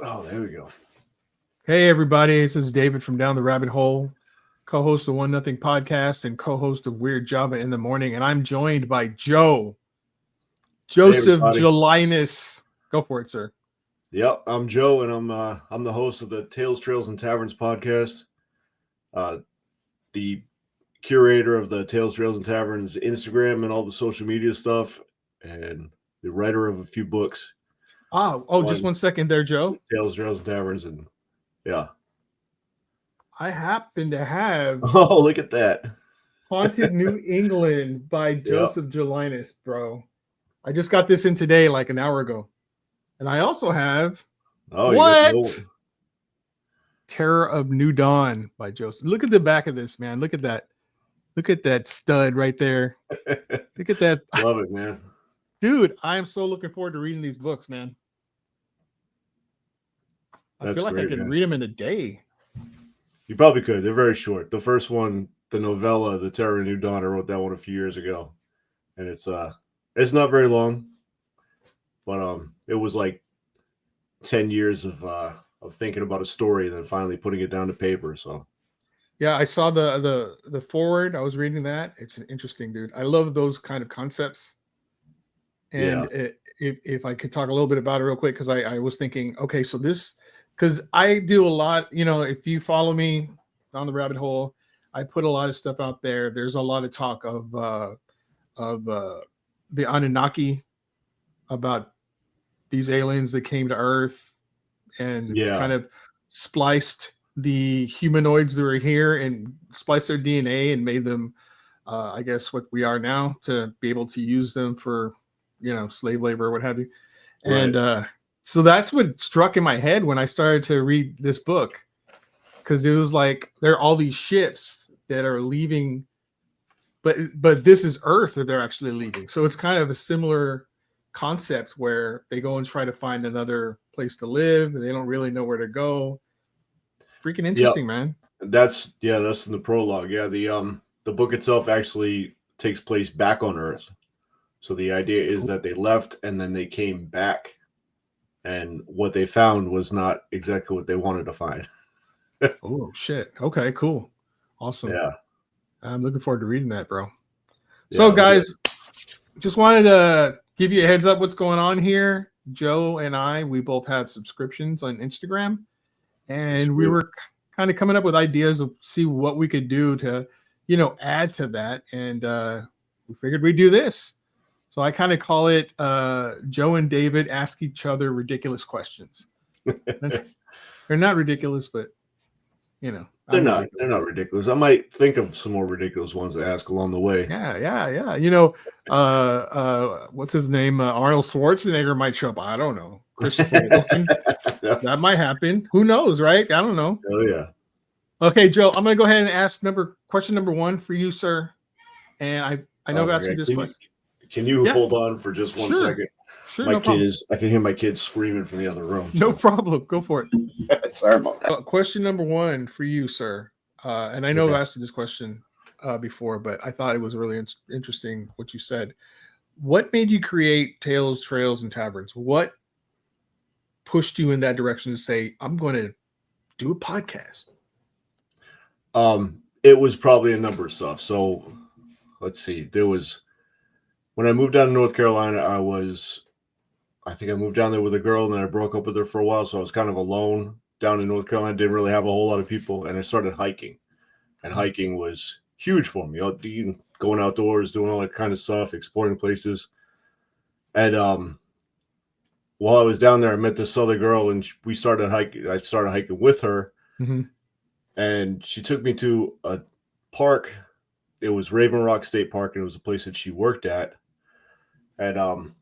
Oh, there we go. Hey, everybody. This is David from Down the Rabbit Hole, co host of One Nothing Podcast and co host of Weird Java in the Morning. And I'm joined by Hey, Joseph everybody. Jelinus. Go for it, sir. Yep, I'm Joe, and I'm the host of the Tales, Trails, and Taverns podcast. The curator of the Tales, Trails, and Taverns Instagram and all the social media stuff, and the writer of a few books. Just 1 second there, Joe. Tales, Trails, and Taverns, and yeah. I happen to have Oh, look at that. Haunted New England by Yep. Joseph Jelinus, bro. I just got this in today, like an hour ago. And I also have Oh, you got the old. Terror of New Dawn by Joseph. Look at the back of this, man. Look at that. Look at that stud right there. Look at that. Love it, man. Dude, I am so looking forward to reading these books, man. I feel like great, I could man. read them in a day. You probably could. They're very short. The first one, the novella, The Terror of New Dawn, I wrote that one a few years ago. And it's not very long, but it was like 10 years of thinking about a story and then finally putting it down to paper. So yeah, I saw the forward. I was reading that. It's interesting, dude. I love those kind of concepts. And if I could talk a little bit about it real quick, because I was thinking, okay, so this, because I do a lot, if you follow me on the rabbit hole, I put a lot of stuff out there. There's a lot of talk of the Anunnaki, about these aliens that came to Earth and kind of spliced the humanoids that were here and spliced their DNA and made them, I guess, what we are now, to be able to use them for, slave labor or what have you. Right. And so that's what struck in my head when I started to read this book, because it was like there are all these ships that are leaving, but this is Earth that they're actually leaving. So it's kind of a similar concept where they go and try to find another place to live and they don't really know where to go. Freaking interesting, man. That's in the prologue. Yeah, the book itself actually takes place back on Earth. So the idea is that they left and then they came back, and what they found was not exactly what they wanted to find. Oh shit. Okay, cool. Awesome. Yeah. I'm looking forward to reading that, bro. So guys, just wanted to give you a heads up what's going on here. Joe and I, we both have subscriptions on Instagram, and we were kind of coming up with ideas of see what we could do to, add to that. And we figured we'd do this. So I kind of call it Joe and David ask each other ridiculous questions. They're not ridiculous, but they're not ridiculous. I might think of some more ridiculous ones to ask along the way. Yeah. What's his name? Arnold Schwarzenegger might show up. I don't know. Christopher Walken. That might happen. Who knows, right? I don't know. Oh yeah. Okay, Joe, I'm gonna go ahead and ask question number 1 for you, sir. And I know I've asked you this question. Can you hold on for just 1 second? Sure, I can hear my kids screaming from the other room. No problem. Go for it. Sorry about that. Question number 1 for you, sir. And I know I've asked you this question before, but I thought it was really interesting what you said. What made you create Tales, Trails, and Taverns? What pushed you in that direction to say, I'm going to do a podcast? It was probably a number of stuff. So let's see. When I moved down to North Carolina, I think I moved down there with a girl, and then I broke up with her for a while. So I was kind of alone down in North Carolina. Didn't really have a whole lot of people. And I started hiking. And hiking was huge for me. Going outdoors, doing all that kind of stuff, exploring places. And while I was down there, I met this other girl, and we started hiking. I started hiking with her. Mm-hmm. And she took me to a park. It was Raven Rock State Park, and it was a place that she worked at. And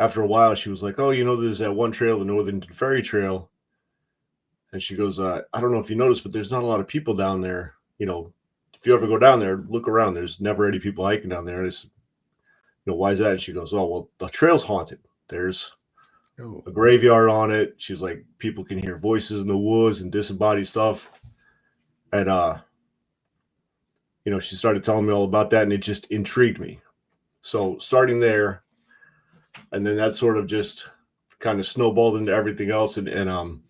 after a while, she was like, "Oh, there's that one trail, the Northern Ferry Trail." And she goes, "I don't know if you noticed, but there's not a lot of people down there. If you ever go down there, look around. There's never any people hiking down there." And I said, "Why is that?" And she goes, "Oh, well, the trail's haunted. There's a graveyard on it." She's like, "People can hear voices in the woods and disembodied stuff." And she started telling me all about that, and it just intrigued me. So starting there, and then that sort of just kind of snowballed into everything else. And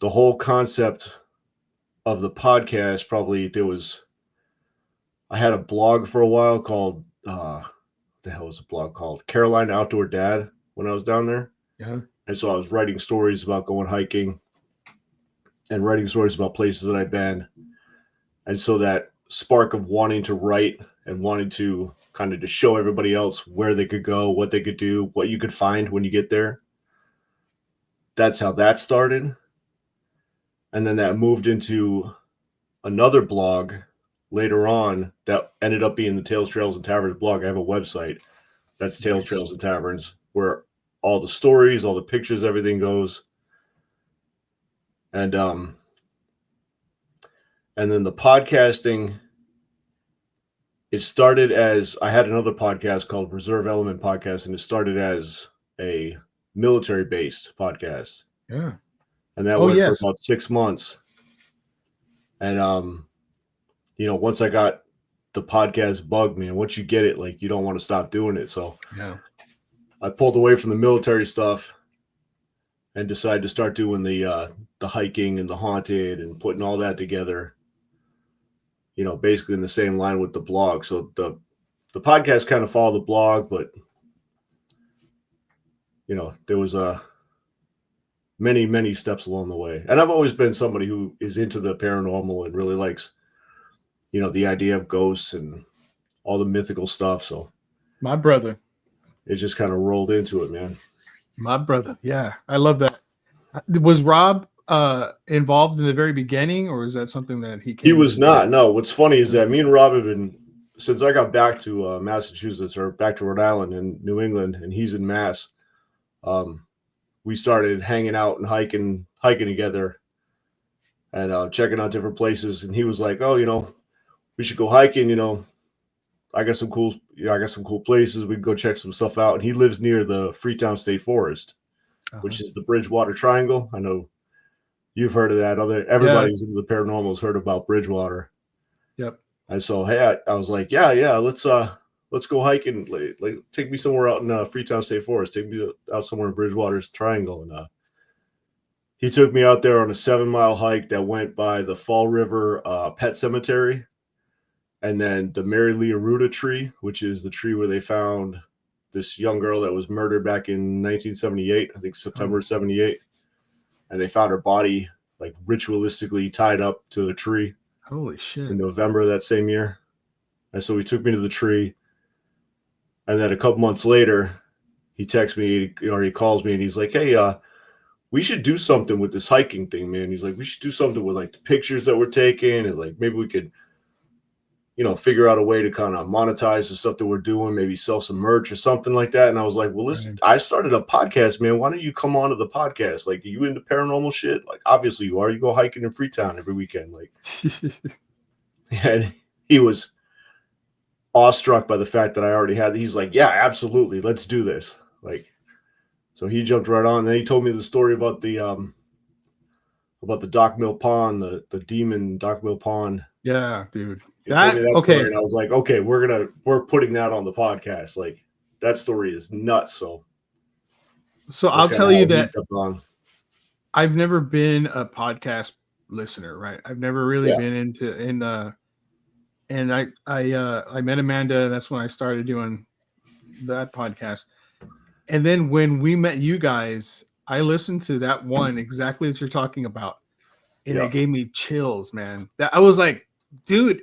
the whole concept of the podcast, probably I had a blog for a while called, what the hell was the blog called? Carolina Outdoor Dad when I was down there. Yeah. And so I was writing stories about going hiking and writing stories about places that I've been. And so that spark of wanting to write and wanting to kind of just show everybody else where they could go, what they could do, what you could find when you get there. That's how that started. And then that moved into another blog later on that ended up being the Tales, Trails, and Taverns blog. I have a website that's Tales, Trails, and Taverns, where all the stories, all the pictures, everything goes. And then the podcasting, it started as, I had another podcast called Reserve Element Podcast, and it started as a military-based podcast. Yeah. And that went for about 6 months. And, once I got the podcast bug, man, once you get it, like, you don't want to stop doing it. So yeah, I pulled away from the military stuff and decided to start doing the hiking and the haunted and putting all that together, basically in the same line with the blog. So the podcast kind of followed the blog, but, there was many, many steps along the way. And I've always been somebody who is into the paranormal and really likes, the idea of ghosts and all the mythical stuff. So my brother, it just kind of rolled into it, man. My brother. Yeah. I love that. Was Rob involved in the very beginning, or is that something that he was not? No. What's funny is that me and Rob have been, since I got back to Massachusetts, or back to Rhode Island and New England, and he's in Mass, we started hanging out and hiking together and checking out different places. And he was like, "Oh, we should go hiking. I got some cool places. We can go check some stuff out." And he lives near the Freetown State Forest, which is the Bridgewater Triangle. I know you've heard of that. Everybody who's into the paranormal has heard about Bridgewater. Yep. And so, hey, I was like, yeah, let's go hiking. Like, take me somewhere out in Freetown State Forest. Take me out somewhere in Bridgewater's Triangle. And he took me out there on a 7-mile hike that went by the Fall River Pet Cemetery, and then the Mary Lee Aruda tree, which is the tree where they found this young girl that was murdered back in 1978, I think September 78. And they found her body like ritualistically tied up to the tree. Holy shit. In November of that same year. And so he took me to the tree. And then a couple months later, he texts me, or he calls me, and he's like, "Hey, we should do something with this hiking thing, man." He's like, "We should do something with like the pictures that we're taking, and like maybe we could, figure out a way to kind of monetize the stuff that we're doing, maybe sell some merch or something like that." And I was like, "Well, listen, I started a podcast, man. Why don't you come on to the podcast? Like, are you into paranormal shit? Like, obviously you are. You go hiking in Freetown every weekend." Like, and he was awestruck by the fact that I already had. He's like, "Yeah, absolutely. Let's do this." Like, so he jumped right on. And then he told me the story about the Dock Mill Pond, the demon Dock Mill Pond. Yeah, dude. He told me that story, and I was like, okay, we're putting that on the podcast. Like, that story is nuts. So I'll tell you that I've never been a podcast listener, right? I've never really been and I met Amanda, and that's when I started doing that podcast. And then when we met you guys, I listened to that one exactly what you're talking about, and it gave me chills, man. That I was like, dude,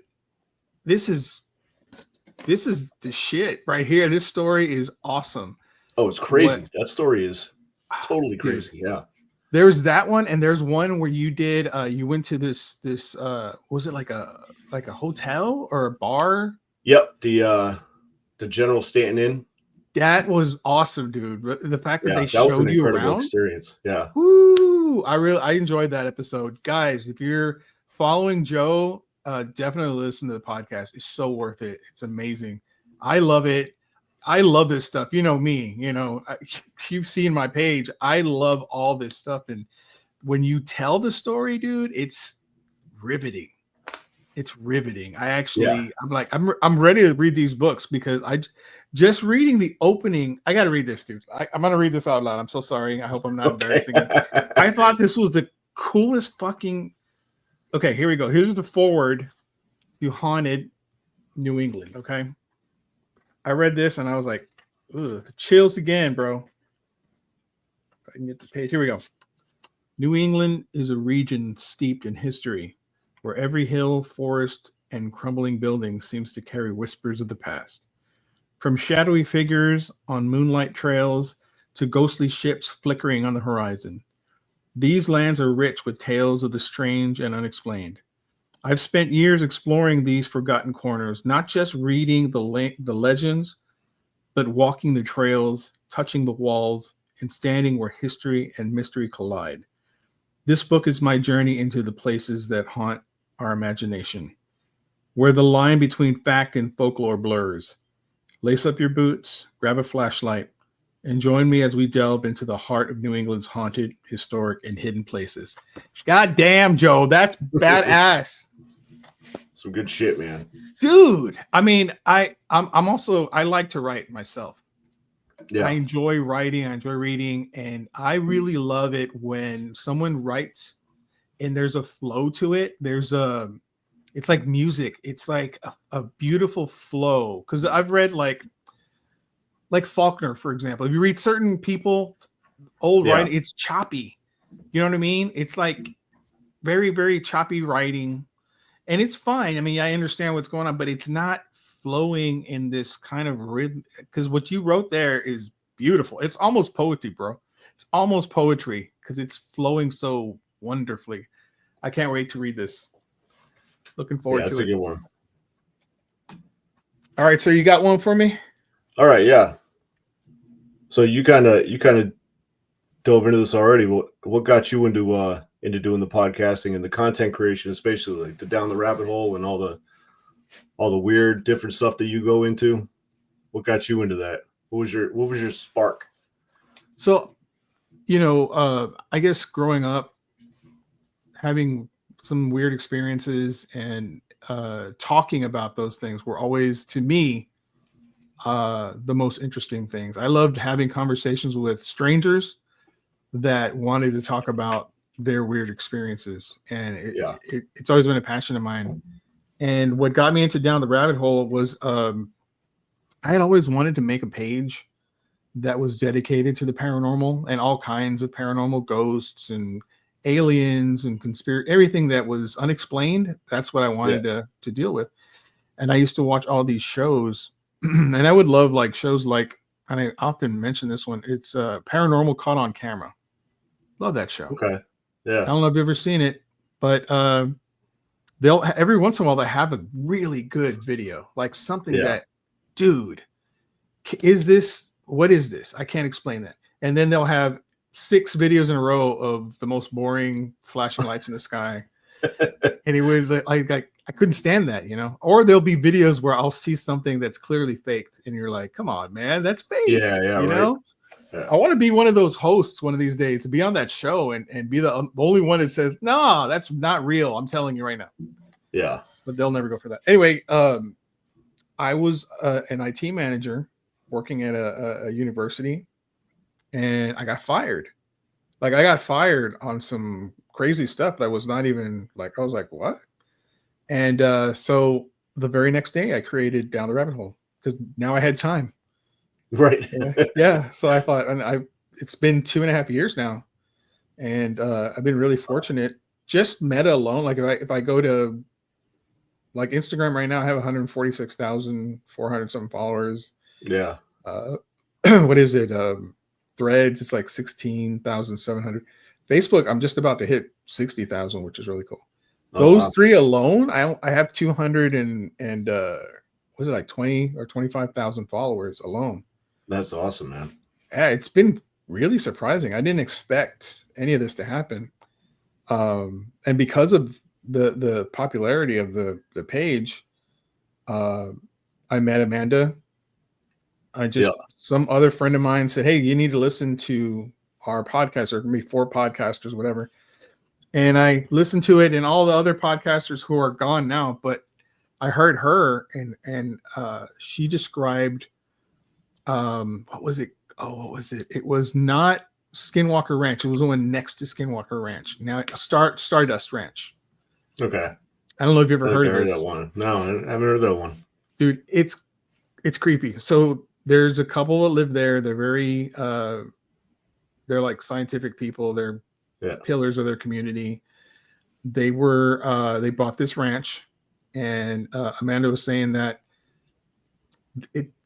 this is the shit right here. This story is awesome. Oh, it's crazy. That story is totally crazy. Dude. Yeah. There's that one, and there's one where you did you went to this was it like a hotel or a bar? Yep, the General Stanton Inn. That was awesome, dude. The fact that they showed you around experience. Yeah. Woo! I enjoyed that episode. Guys, if you're following Joe, definitely listen to the podcast. It's so worth it. It's amazing. I love it. I love this stuff. You know me, you've seen my page. I love all this stuff. And when you tell the story, dude, it's riveting. it's riveting. I Yeah. actually, I'm ready to read these books because just reading the opening. I got to read this, dude. I'm gonna read this out loud. I'm so sorry. I hope I'm not Okay. embarrassing you. I thought this was the coolest fucking. Okay, here we go. Here's the forward to Haunted New England. Okay, I read this and I was like, ugh, the chills again, bro. If I can get the page. Here we go. New England is a region steeped in history, where every hill, forest, and crumbling building seems to carry whispers of the past. From shadowy figures on moonlight trails to ghostly ships flickering on the horizon, these lands are rich with tales of the strange and unexplained. I've spent years exploring these forgotten corners, not just reading the legends, but walking the trails, touching the walls, and standing where history and mystery collide. This book is my journey into the places that haunt our imagination, where the line between fact and folklore blurs. Lace up your boots, grab a flashlight, and join me as we delve into the heart of New England's haunted, historic, and hidden places. God damn, Joe, that's badass. Some good shit, man. Dude, I mean, I'm also I like to write myself. Yeah. I enjoy writing, I enjoy reading, and I really love it when someone writes and there's a flow to it. It's like music. It's like a beautiful flow. Because I've read like Faulkner, for example. If you read certain people, old Yeah. writing, it's choppy. You know what I mean? It's like very, very choppy writing. And it's fine. I mean, I understand what's going on, but it's not flowing in this kind of rhythm. Because what you wrote there is beautiful. It's almost poetry, bro. It's almost poetry because it's flowing so wonderfully. I can't wait to read this. Looking forward Yeah, to that's it. a good one. All right, so you got one for me? All right, yeah. So you kind of dove into this already. What got you into doing the podcasting and the content creation, especially like the down the rabbit hole and all the weird different stuff that you go into? What got you into that? What was your spark? So, I guess growing up, having some weird experiences and talking about those things were always, to me, the most interesting things. I loved having conversations with strangers that wanted to talk about their weird experiences, and it's always been a passion of mine. And what got me into down the rabbit hole was I had always wanted to make a page that was dedicated to the paranormal and all kinds of paranormal, ghosts and aliens and conspiracy, everything that was unexplained. That's what I wanted to deal with. And I used to watch all these shows, and I would love like shows like, and I often mention this one. It's Paranormal Caught on Camera. Love that show. Okay. I Yeah. don't know if you've ever seen it, but they'll every once in a while they have a really good video, like something that, dude, what is this? I can't explain that. And then they'll have 6 videos in a row of the most boring flashing lights in the sky. And it was like I couldn't stand that, Or there'll be videos where I'll see something that's clearly faked, and you're like, "Come on, man, that's fake." Yeah, you know. Yeah. I want to be one of those hosts one of these days to be on that show and be the only one that says, "No, that's not real." I'm telling you right now. Yeah, but they'll never go for that. Anyway, I was an IT manager working at a university, and I got fired. Like, I got fired on some crazy stuff that was not even like, I was like, what? And so the very next day I created Down the Rabbit Hole because now I had time. Right. Yeah. So I thought, and it's been 2.5 years now, and I've been really fortunate. Just Meta alone, like if I go to like Instagram right now, I have 146,400 something followers. Yeah. What is it? Threads, it's like 16,700. Facebook, I'm just about to hit 60,000, which is really cool. Those 3 alone, I have 200 and was it like 20 or 25,000 followers alone. That's awesome, man. Yeah, it's been really surprising. I didn't expect any of this to happen. And because of the popularity of the page, I met Amanda. Some other friend of mine said, "Hey, you need to listen to our podcast. There can be 4 podcasters, whatever." And I listened to it and all the other podcasters who are gone now, but I heard her and she described what was it? Oh, what was it? It was not Skinwalker Ranch. It was the one next to Skinwalker Ranch. Now Stardust Ranch. Okay. I don't know if you ever I heard of heard this. that one. No, I haven't heard that one. Dude, it's creepy. So there's a couple that live there. They're very they're like scientific people. They're pillars of their community. They bought this ranch, and Amanda was saying that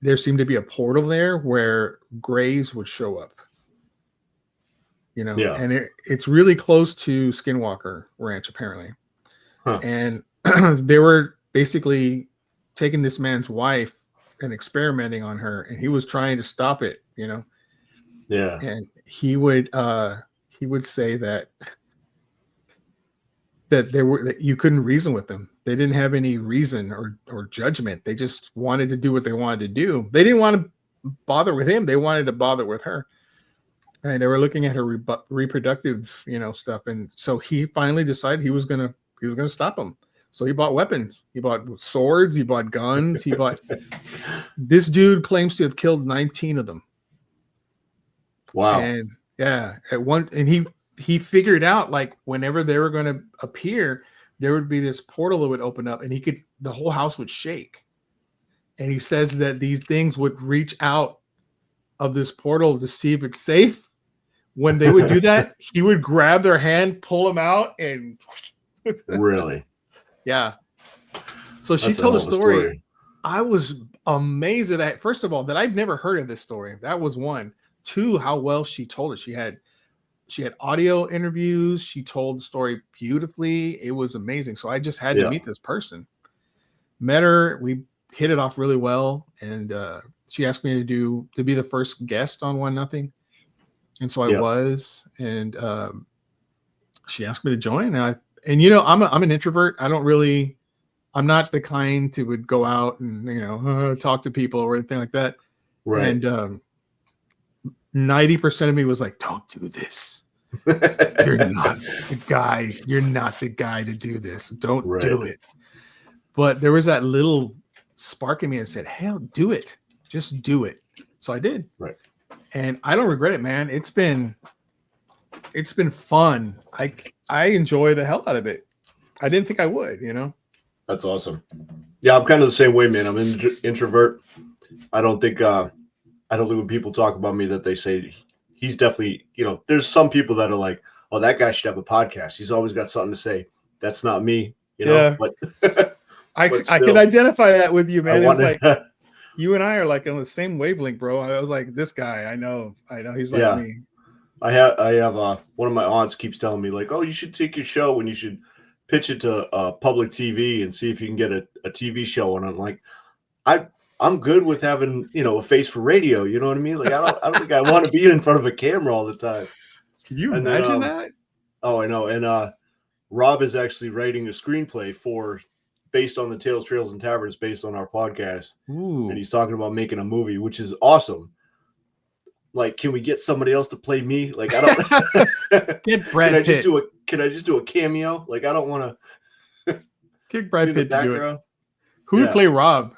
there seemed to be a portal there where grays would show up. And it's really close to Skinwalker Ranch apparently. And they were basically taking this man's wife and experimenting on her, and he was trying to stop it, Yeah. And he would say that that you couldn't reason with them. They didn't have any reason or judgment. They just wanted to do what they wanted to do. They didn't want to bother with him. They wanted to bother with her. And they were looking at her reproductive, stuff. And so he finally decided he was gonna stop them. So he bought weapons. He bought swords. He bought guns. He bought. This dude claims to have killed 19 of them. Wow. And he figured out, like, whenever they were going to appear, there would be this portal that would open up, and the whole house would shake. And he says that these things would reach out of this portal to see if it's safe. When they would do that, he would grab their hand, pull them out, and really, yeah. So she told a story. I was amazed at that. First of all, that I'd never heard of this story. That was one. Two, how well she told it. She had audio interviews. She told the story beautifully. It was amazing. So I just had to meet this person. Met her. We hit it off really well, and she asked me to be the first guest on One Nothing. And so I was, and she asked me to join. And I'm an introvert. I'm not the kind to would go out and, talk to people or anything like that. Right. And 90% of me was like, don't do this. You're not the guy. You're not the guy to do this. Don't do it. But there was that little spark in me that said, hell, do it. Just do it. So I did. Right. And I don't regret it, man. It's been fun. I enjoy the hell out of it. I didn't think I would, That's awesome. Yeah, I'm kind of the same way, man. I'm an introvert. I don't think when people talk about me that they say he's definitely, there's some people that are like, oh, that guy should have a podcast. He's always got something to say. That's not me, but I can identify that with you, man. It's like you and I are like on the same wavelength, bro. I was like, this guy, I know he's like me. I have one of my aunts keeps telling me, like, oh, you should take your show and you should pitch it to public TV and see if you can get a TV show. And I'm like, I'm good with having, a face for radio. You know what I mean? Like, I don't think I want to be in front of a camera all the time. Can you imagine that? Oh, I know. And Rob is actually writing a screenplay based on the Tales, Trails, and Taverns, based on our podcast. Ooh. And he's talking about making a movie, which is awesome. Like, can we get somebody else to play me? Like, I don't get Brad Pitt. Can I just do a cameo? Like, I don't want to get Brad Pitt to do it. Who would play Rob?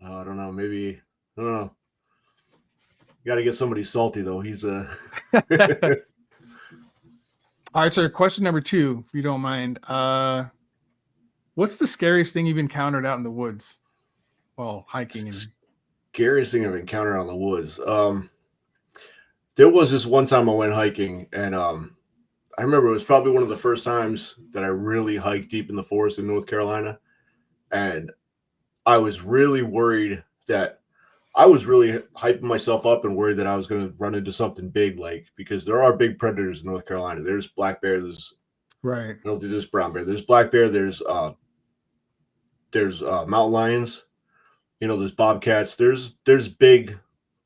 I don't know. Maybe, I don't know. You got to get somebody salty, though. He's All right, so question number 2, if you don't mind. What's the scariest thing you've encountered out in the woods while hiking? Scariest thing I've encountered out in the woods. There was this one time I went hiking, and I remember it was probably one of the first times that I really hiked deep in the forest in North Carolina. And I was really worried that I was really hyping myself up and worried that I was going to run into something big, like, because there are big predators in North Carolina. There's black bear. There's there's brown bear. There's black bear. There's mountain lions. There's bobcats. There's big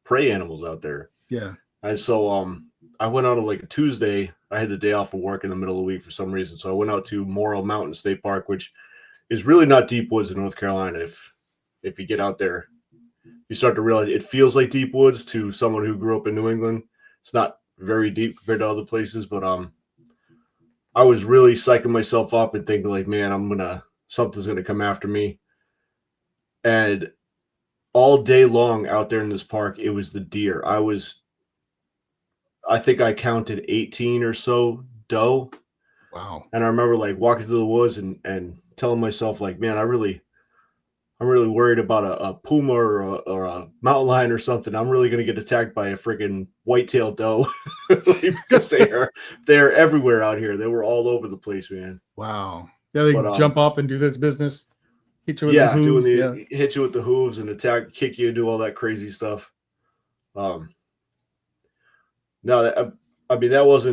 prey animals out there. Yeah. And so I went out on like a Tuesday. I had the day off of work in the middle of the week for some reason. So I went out to Morrill Mountain State Park, which is really not deep woods in North Carolina. If you get out there, you start to realize it feels like deep woods to someone who grew up in New England. It's not very deep compared to other places, but I was really psyching myself up and thinking like, man, something's gonna come after me. And all day long out there in this park, it was the deer. I think I counted 18 or so doe. Wow. And I remember like walking through the woods and telling myself like, man, I'm really worried about a puma or a mountain lion or something. I'm really gonna get attacked by a freaking white-tailed doe because they're everywhere out here. They were all over the place, man. Wow. Yeah, they But jump up and do this business. Hit you with the yeah, doing hooves. Yeah. the hit you with the hooves and attack, kick you, do all that crazy stuff. No, I mean that was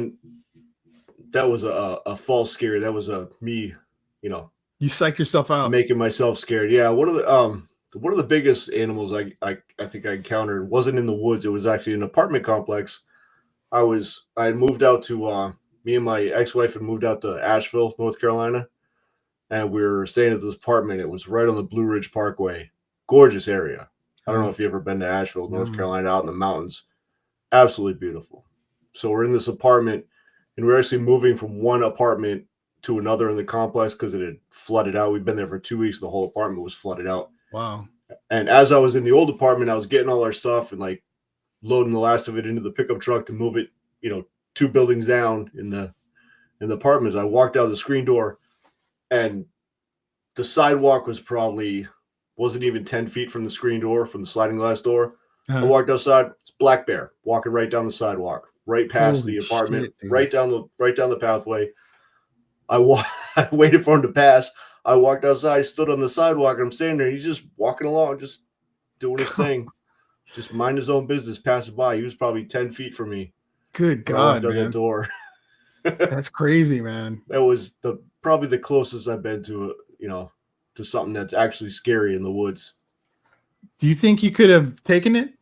a false scare. That was a me, you know, You psyched yourself out. making myself scared. Yeah, one of the biggest animals I think I encountered wasn't in the woods. It was actually an apartment complex. I had moved out to me and my ex-wife had moved out to Asheville, North Carolina, and we were staying at this apartment. It was right on the Blue Ridge Parkway. Gorgeous area. I don't know if you've ever been to Asheville, North Carolina, out in the mountains. Absolutely beautiful. So we're in this apartment, and we're actually moving from one apartment to another in the complex because it had flooded out. We've been there for 2 weeks. The whole apartment was flooded out. Wow. And as I was in the old apartment, I was getting all our stuff and like loading the last of it into the pickup truck to move it, 2 buildings down in the apartment. I walked out the screen door, and the sidewalk wasn't even 10 feet from the screen door, from the sliding glass door. I walked outside. It's black bear walking right down the sidewalk, right past the apartment, shit, right down the pathway. I waited for him to pass. I walked outside, stood on the sidewalk, and I'm standing there. He's just walking along, just doing his thing, just mind his own business, passing by. He was probably 10 feet from me. Good God, out man. that door. That's crazy, man. That was probably the closest I've been to to something that's actually scary in the woods. Do you think you could have taken it?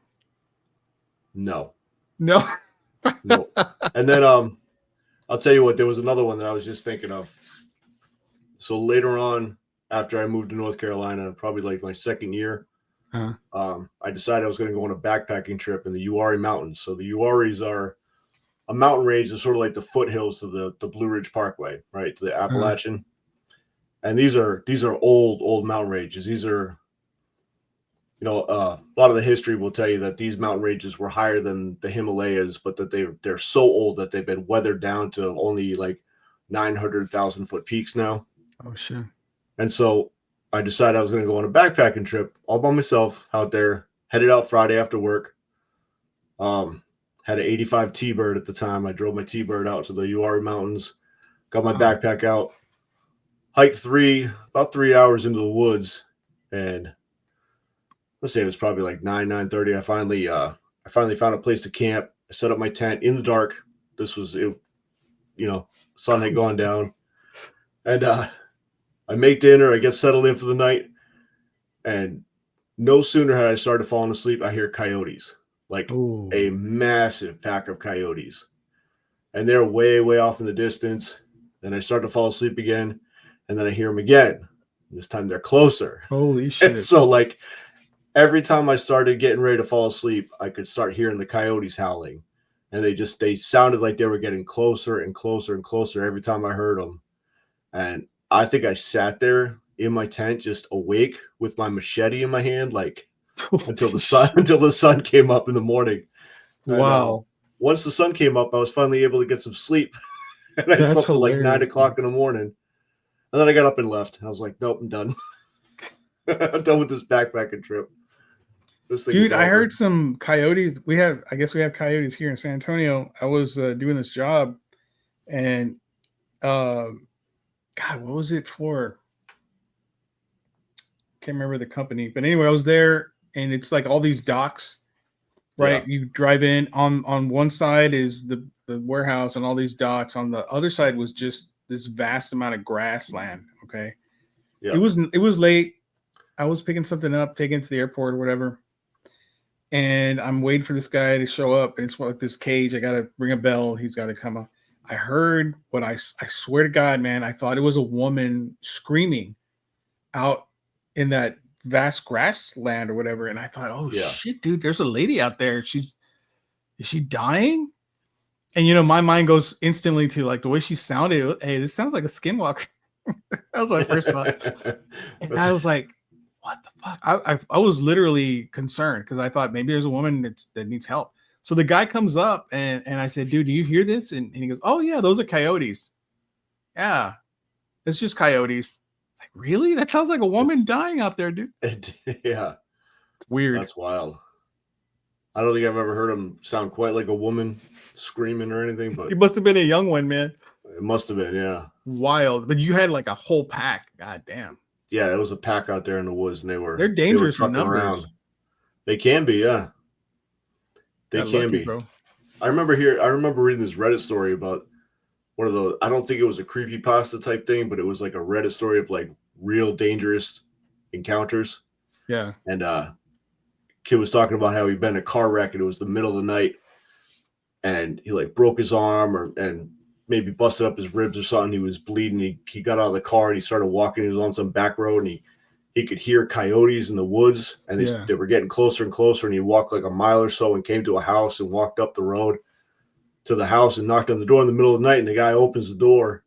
No. No. No. And then I'll tell you what, there was another one that I was just thinking of. So later on, after I moved to North Carolina, probably like my second year, I decided I was going to go on a backpacking trip in the Uwharrie Mountains. So the Uwharries are a mountain range that's sort of like the foothills of the Blue Ridge Parkway, right, to the Appalachian. And these are old mountain ranges. These are, a lot of the history will tell you that these mountain ranges were higher than the Himalayas, but that they're so old that they've been weathered down to only like 900,000 foot peaks now. Oh, shit. And so I decided I was going to go on a backpacking trip all by myself out there, headed out Friday after work. Had an 85 T-Bird at the time. I drove my T-Bird out to the Uwharrie Mountains, got my backpack out, hiked about 3 hours into the woods, and let's say it was probably like 9:30. I finally found a place to camp. I set up my tent in the dark. This was it, sun had gone down, and I make dinner. I get settled in for the night, and no sooner had I started falling asleep, I hear coyotes, like a massive pack of coyotes, and they're way, way off in the distance. And I start to fall asleep again, and then I hear them again. This time they're closer. Holy shit! And so like every time I started getting ready to fall asleep, I could start hearing the coyotes howling, and they sounded like they were getting closer and closer and closer every time I heard them. And I think I sat there in my tent, just awake with my machete in my hand, like until the sun came up in the morning. Wow. And, once the sun came up, I was finally able to get some sleep. And I slept till like 9 o'clock in the morning. And then I got up and left. And I was like, nope, I'm done. I'm done with this backpacking trip. Dude, I heard some coyotes. I guess we have coyotes here in San Antonio. I was doing this job, and God, what was it for? Can't remember the company, but anyway, I was there, and it's like all these docks, right? Yeah. You drive in on one side is the warehouse and all these docks. On the other side was just this vast amount of grassland. Okay, yeah. It was late. I was picking something up, taking it to the airport or whatever. And I'm waiting for this guy to show up. And it's like this cage. I got to ring a bell. He's got to come up. I heard what I swear to God, man, I thought it was a woman screaming out in that vast grassland or whatever. And I thought, shit, dude, there's a lady out there. Is she dying? And my mind goes instantly to like the way she sounded. Hey, this sounds like a skinwalker. That was my first thought. And I was like, what the fuck? I was literally concerned because I thought maybe there's a woman that needs help. So the guy comes up and I said, dude, do you hear this? And he goes, oh yeah, those are coyotes. Yeah, it's just coyotes. Like, really? That sounds like a woman dying out there, dude. Yeah. It's weird. That's wild. I don't think I've ever heard him sound quite like a woman screaming or anything, but He must have been a young one, man. it must have been, yeah. Wild. But you had like a whole pack. God damn. Yeah, it was a pack out there in the woods, and they're dangerous in numbers. Around. They can be, yeah. They can lucky, be. Bro. I remember reading this Reddit story about one of those. I don't think it was a creepypasta type thing, but it was like a Reddit story of like real dangerous encounters. Yeah. And kid was talking about how he'd been in a car wreck and it was the middle of the night, and he like broke his arm and maybe busted up his ribs or something. He was bleeding. He got out of the car and he started walking. He was on some back road and he could hear coyotes in the woods, and they were getting closer and closer, and he walked like a mile or so and came to a house and walked up the road to the house and knocked on the door in the middle of the night, and the guy opens the door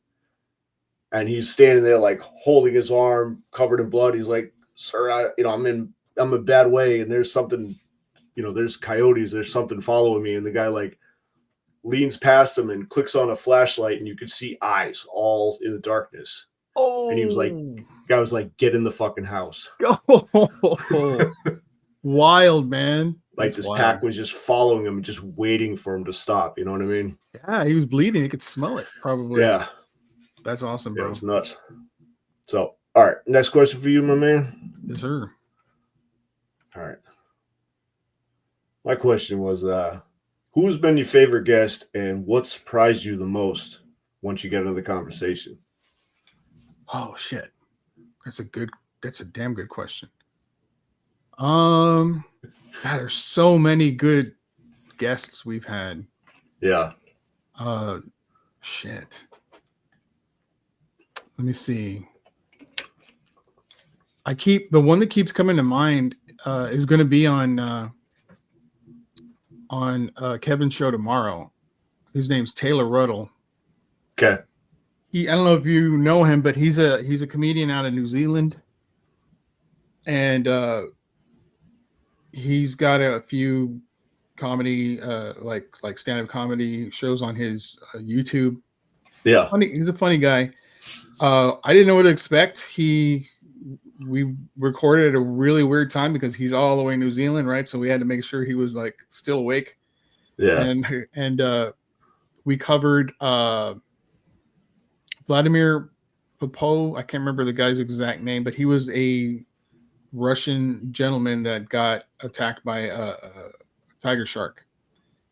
and he's standing there like holding his arm covered in blood. He's like, sir, I'm in a bad way, and there's something, there's coyotes, there's something following me. And the guy like leans past him and clicks on a flashlight, and you could see eyes all in the darkness. Oh, and he was like, guy was like, get in the fucking house. Oh, wild, man. Like this pack was just following him, just waiting for him to stop. You know what I mean? Yeah, he was bleeding. He could smell it, probably. Yeah. That's awesome, bro. It was nuts. So, all right. Next question for you, my man. Yes, sir. All right. My question was, who's been your favorite guest and what surprised you the most once you get into the conversation? Oh shit. That's a damn good question. God, there's so many good guests we've had. Yeah. Shit. Let me see. The one that keeps coming to mind is going to be on Kevin's show tomorrow. His name's Taylor Ruddle. Okay. I don't know if you know him, but he's a comedian out of New Zealand, and he's got a few comedy like stand-up comedy shows on his YouTube. Yeah. He's a funny guy. I didn't know what to expect. We recorded at a really weird time because he's all the way in New Zealand, right? So we had to make sure he was like still awake. Yeah. And we covered Vladimir Popov. I can't remember the guy's exact name, but he was a Russian gentleman that got attacked by a tiger shark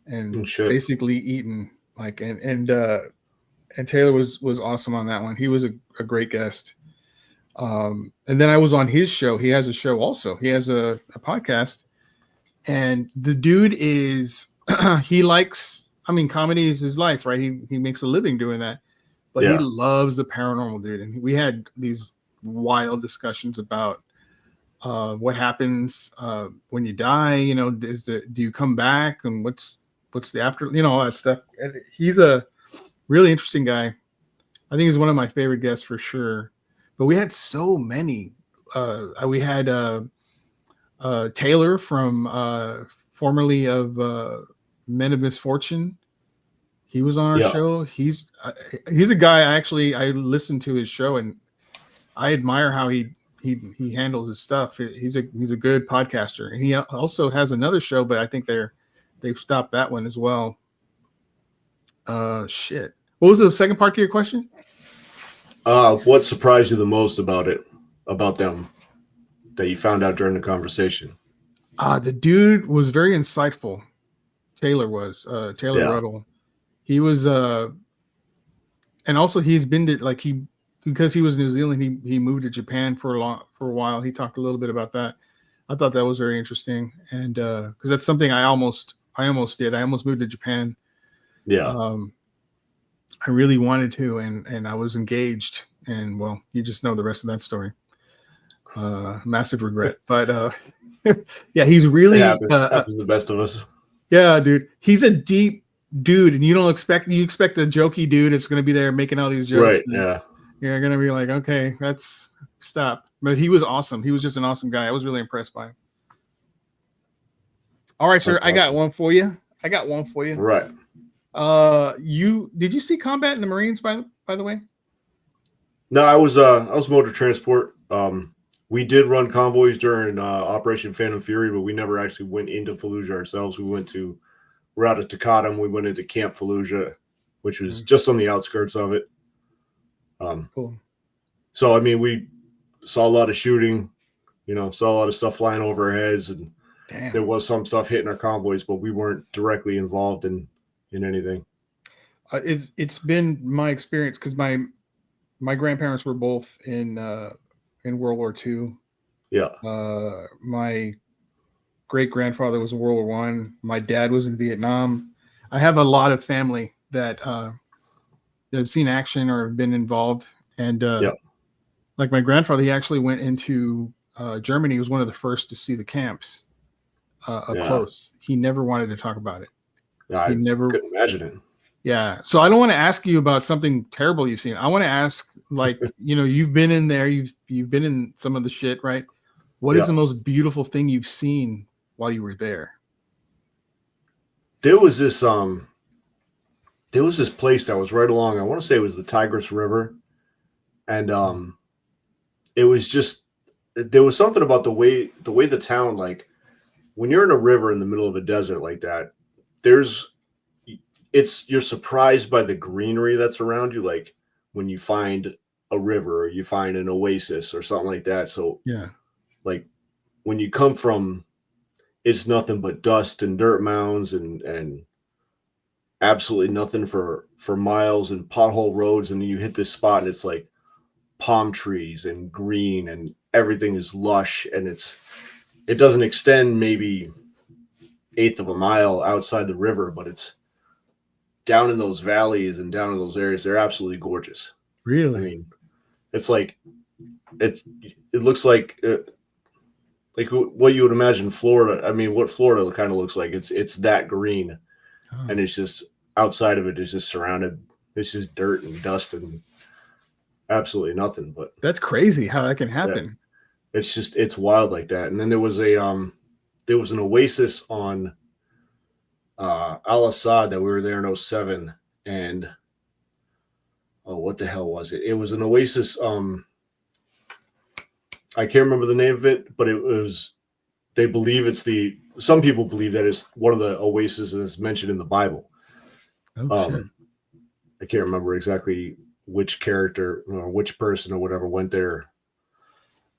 and basically eaten. Like and Taylor was awesome on that one. He was a great guest. And then I was on his show. He has a show also. He has a podcast, and the dude is he likes. I mean, comedy is his life, right? He makes a living doing that, but he loves the paranormal, dude. And we had these wild discussions about what happens when you die. Do you come back, and what's the after? All that stuff. And he's a really interesting guy. I think he's one of my favorite guests for sure. But we had so many. We had Taylor from formerly of Men of Misfortune. He was on our show. He's a guy I listened to his show, and I admire how he handles his stuff. He's a good podcaster, and he also has another show, but I think they've stopped that one as well. Shit. What was the second part to your question? What surprised you the most about them that you found out during the conversation? The dude was very insightful. Taylor Ruddle. He was, and also he's been to because he was in New Zealand. He moved to Japan for a while. He talked a little bit about that. I thought that was very interesting, and because that's something I almost did. I almost moved to Japan. Yeah. I really wanted to, and I was engaged, and well, you just know the rest of that story. Massive regret, but yeah, he's really happens to the best of us. Yeah, dude, he's a deep dude, and you expect a jokey dude that's going to be there making all these jokes. Right. Yeah. You're going to be like, okay, that's stop. But he was awesome. He was just an awesome guy. I was really impressed by him. All right, sir. That's I got awesome. one for you. Right. Did you see combat in the Marines by the way? No, I was motor transport. We did run convoys during Operation Phantom Fury, but we never actually went into Fallujah ourselves. We're out of Takatum. We went into Camp Fallujah, which was just on the outskirts of it. Cool. So I mean, we saw a lot of shooting, saw a lot of stuff flying over our heads, and there was some stuff hitting our convoys, but we weren't directly involved in anything. It's been my experience because my grandparents were both in World War II. Yeah. My great grandfather was in World War I. My dad was in Vietnam. I have a lot of family that have seen action or have been involved. And like my grandfather, he actually went into Germany. He was one of the first to see the camps up close. He never wanted to talk about it. I couldn't imagine it. Yeah. So I don't want to ask you about something terrible you've seen. I want to ask, like, you've been in there, you've been in some of the shit, right? What is the most beautiful thing you've seen while you were there? There was this place that was right along, I want to say it was the Tigris River. And it was just, there was something about the way the town, like when you're in a river in the middle of a desert like that, you're surprised by the greenery that's around you. Like when you find a river or you find an oasis or something like that. So like when you come from, it's nothing but dust and dirt mounds and absolutely nothing for miles and pothole roads. And then you hit this spot and it's like palm trees and green and everything is lush. And it doesn't extend maybe 1/8 of a mile outside the river, but it's down in those valleys and down in those areas. They're absolutely gorgeous. Really? I mean, it's like, it looks like what you would imagine Florida. I mean, what Florida kind of looks like. It's that green. And it's just outside of it is just surrounded. It's just dirt and dust and absolutely nothing. But that's crazy how that can happen. Yeah, it's wild like that. And then there was an oasis on Al Assad that we were there in 2007, and what the hell was it? It was an oasis. I can't remember the name of it, but it was. They believe some people believe that it's one of the oases that's mentioned in the Bible. Shit. I can't remember exactly which character or which person or whatever went there.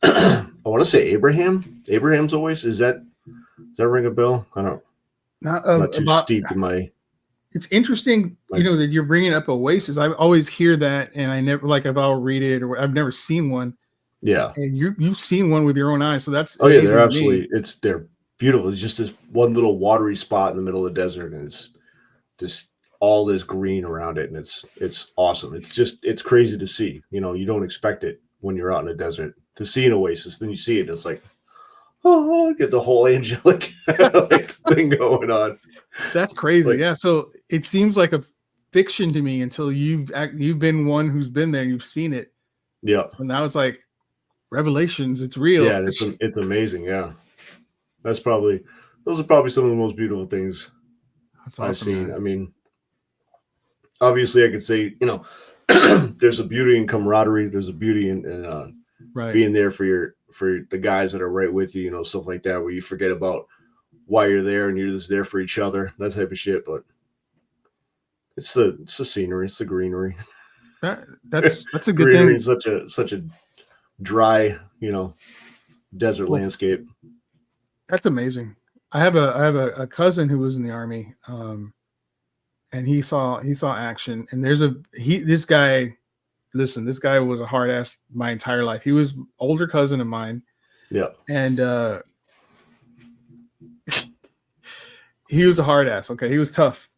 I want to say Abraham's oasis. Does that ring a bell? I don't. Not too steeped in my. It's interesting, that you're bringing up oasis. I always hear that, and I never I'll read it, or I've never seen one. Yeah, and you've seen one with your own eyes, so that's they're absolutely. They're beautiful. It's just this one little watery spot in the middle of the desert, and it's just all this green around it, and it's awesome. It's crazy to see. You don't expect it when you're out in the desert to see an oasis. Then you see it, it's like, oh, get the whole angelic thing going on. That's crazy. Yeah. So it seems like a fiction to me until you've been one who's been there, you've seen it. Yeah. So now it's like revelations. It's real. Yeah, it's amazing. Yeah. Those are probably some of the most beautiful things I've seen. Man. I mean, obviously I could say, there's a beauty in camaraderie. There's a beauty in being there for the guys that are right with you, stuff like that, where you forget about why you're there and you're just there for each other, that type of shit. But it's the scenery, it's the greenery. That's a good thing. Such a dry, desert landscape. That's amazing. I have a cousin who was in the Army, and he saw action. And this guy was a hard ass my entire life. He was older cousin of mine. Yeah. And he was a hard ass. Okay. He was tough.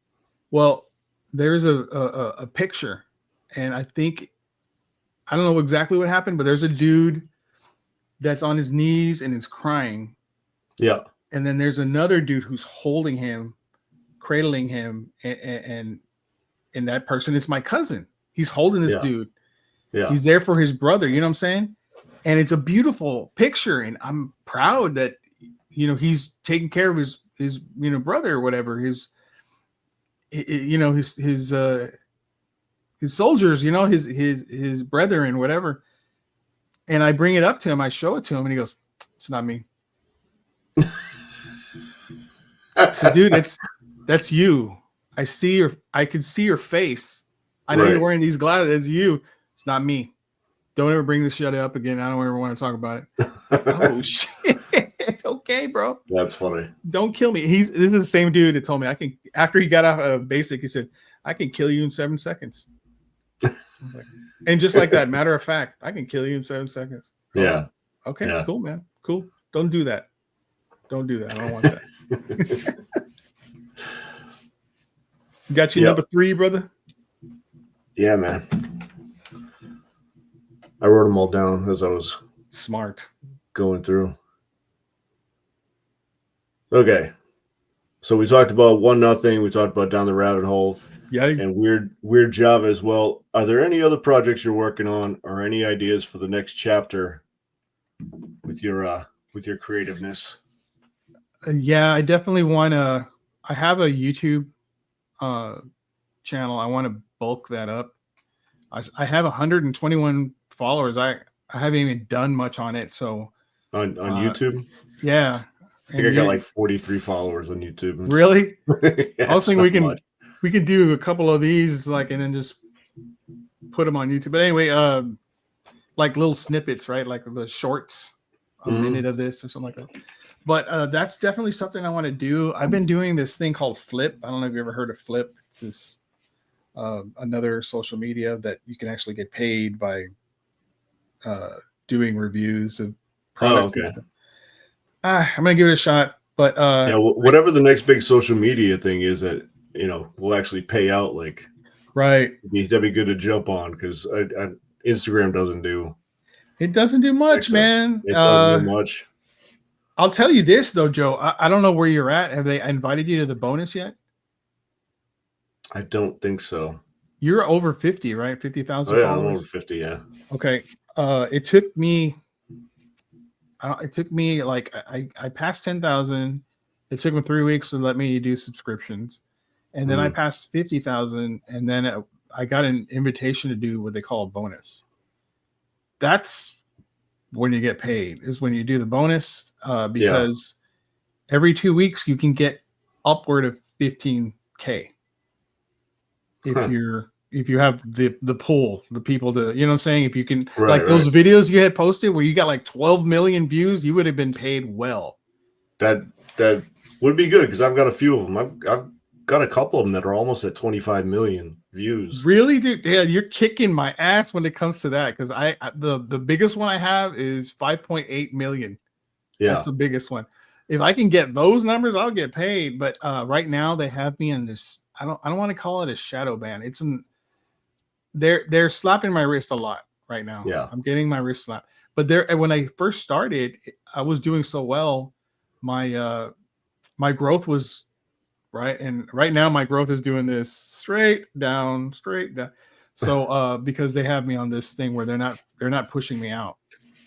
Well, there's a picture, and I don't know exactly what happened, but there's a dude that's on his knees and is crying. Yeah. And then there's another dude who's holding him, cradling him, and that person is my cousin. He's holding this dude. Yeah. He's there for his brother. You know what I'm saying? And it's a beautiful picture, and I'm proud that he's taking care of his brother or whatever, his soldiers, his brethren, whatever. And I bring it up to him, I show it to him, and he goes, "It's not me." So, dude, that's you. I can see your face. I know you're wearing these glasses. It's you. It's not me. Don't ever bring this shit up again. I don't ever want to talk about it. Like, oh shit. Okay, bro. That's funny. Don't kill me. This is the same dude that told me I can. After he got off of basic, he said, "I can kill you in 7 seconds." And just like that, matter of fact, I can kill you in 7 seconds. Yeah. Okay. Cool, man. Cool. Don't do that. Don't do that. I don't want that. Got you number 3, brother? Yeah, man. I wrote them all down as I was smart going through. Okay. So we talked about 1-0. We talked about Down the Rabbit Hole. Yeah. And Weird Java as well. Are there any other projects you're working on or any ideas for the next chapter with your creativeness? Yeah, I definitely want to. I have a YouTube channel. I want to bulk that up. I have 121 followers. I haven't even done much on it. So on YouTube, yeah, I think I got like 43 followers on YouTube. Really? Yeah, I was thinking we can do a couple of these, like, and then just put them on YouTube. But anyway, like little snippets, right? Like the shorts, a minute of this or something like that. But that's definitely something I want to do. I've been doing this thing called Flip. I don't know if you ever heard of Flip. It's this another social media that you can actually get paid by doing reviews of products. Oh, okay. I'm gonna give it a shot. But yeah, whatever the next big social media thing is that will actually pay out, like, right. That'd be good to jump on, because Instagram doesn't do. It doesn't do much, man. It doesn't do much. I'll tell you this though, Joe. I don't know where you're at. Have they invited you to the bonus yet? I don't think so. You're over 50, right? 50,000 followers? I'm over 50, yeah. Okay. It took me like I passed 10,000. It took them 3 weeks to let me do subscriptions. And then I passed 50,000, and then I got an invitation to do what they call a bonus. That's when you get paid, is when you do the bonus, because every 2 weeks you can get upward of 15K. If you have the pool, the people to, you know what I'm saying? If you can, those videos you had posted where you got like 12 million views, you would have been paid well. That would be good, because I've got a few of them. I've got a couple of them that are almost at 25 million views. Really, dude? Yeah, you're kicking my ass when it comes to that, because the biggest one I have is 5.8 million. Yeah, that's the biggest one. If I can get those numbers, I'll get paid. But right now they have me in this. I don't want to call it a shadow ban. It's they're slapping my wrist a lot right now. Yeah, I'm getting my wrist slapped. But when I first started, I was doing so well. My growth was right, and right now my growth is doing this straight down. So because they have me on this thing where they're not pushing me out.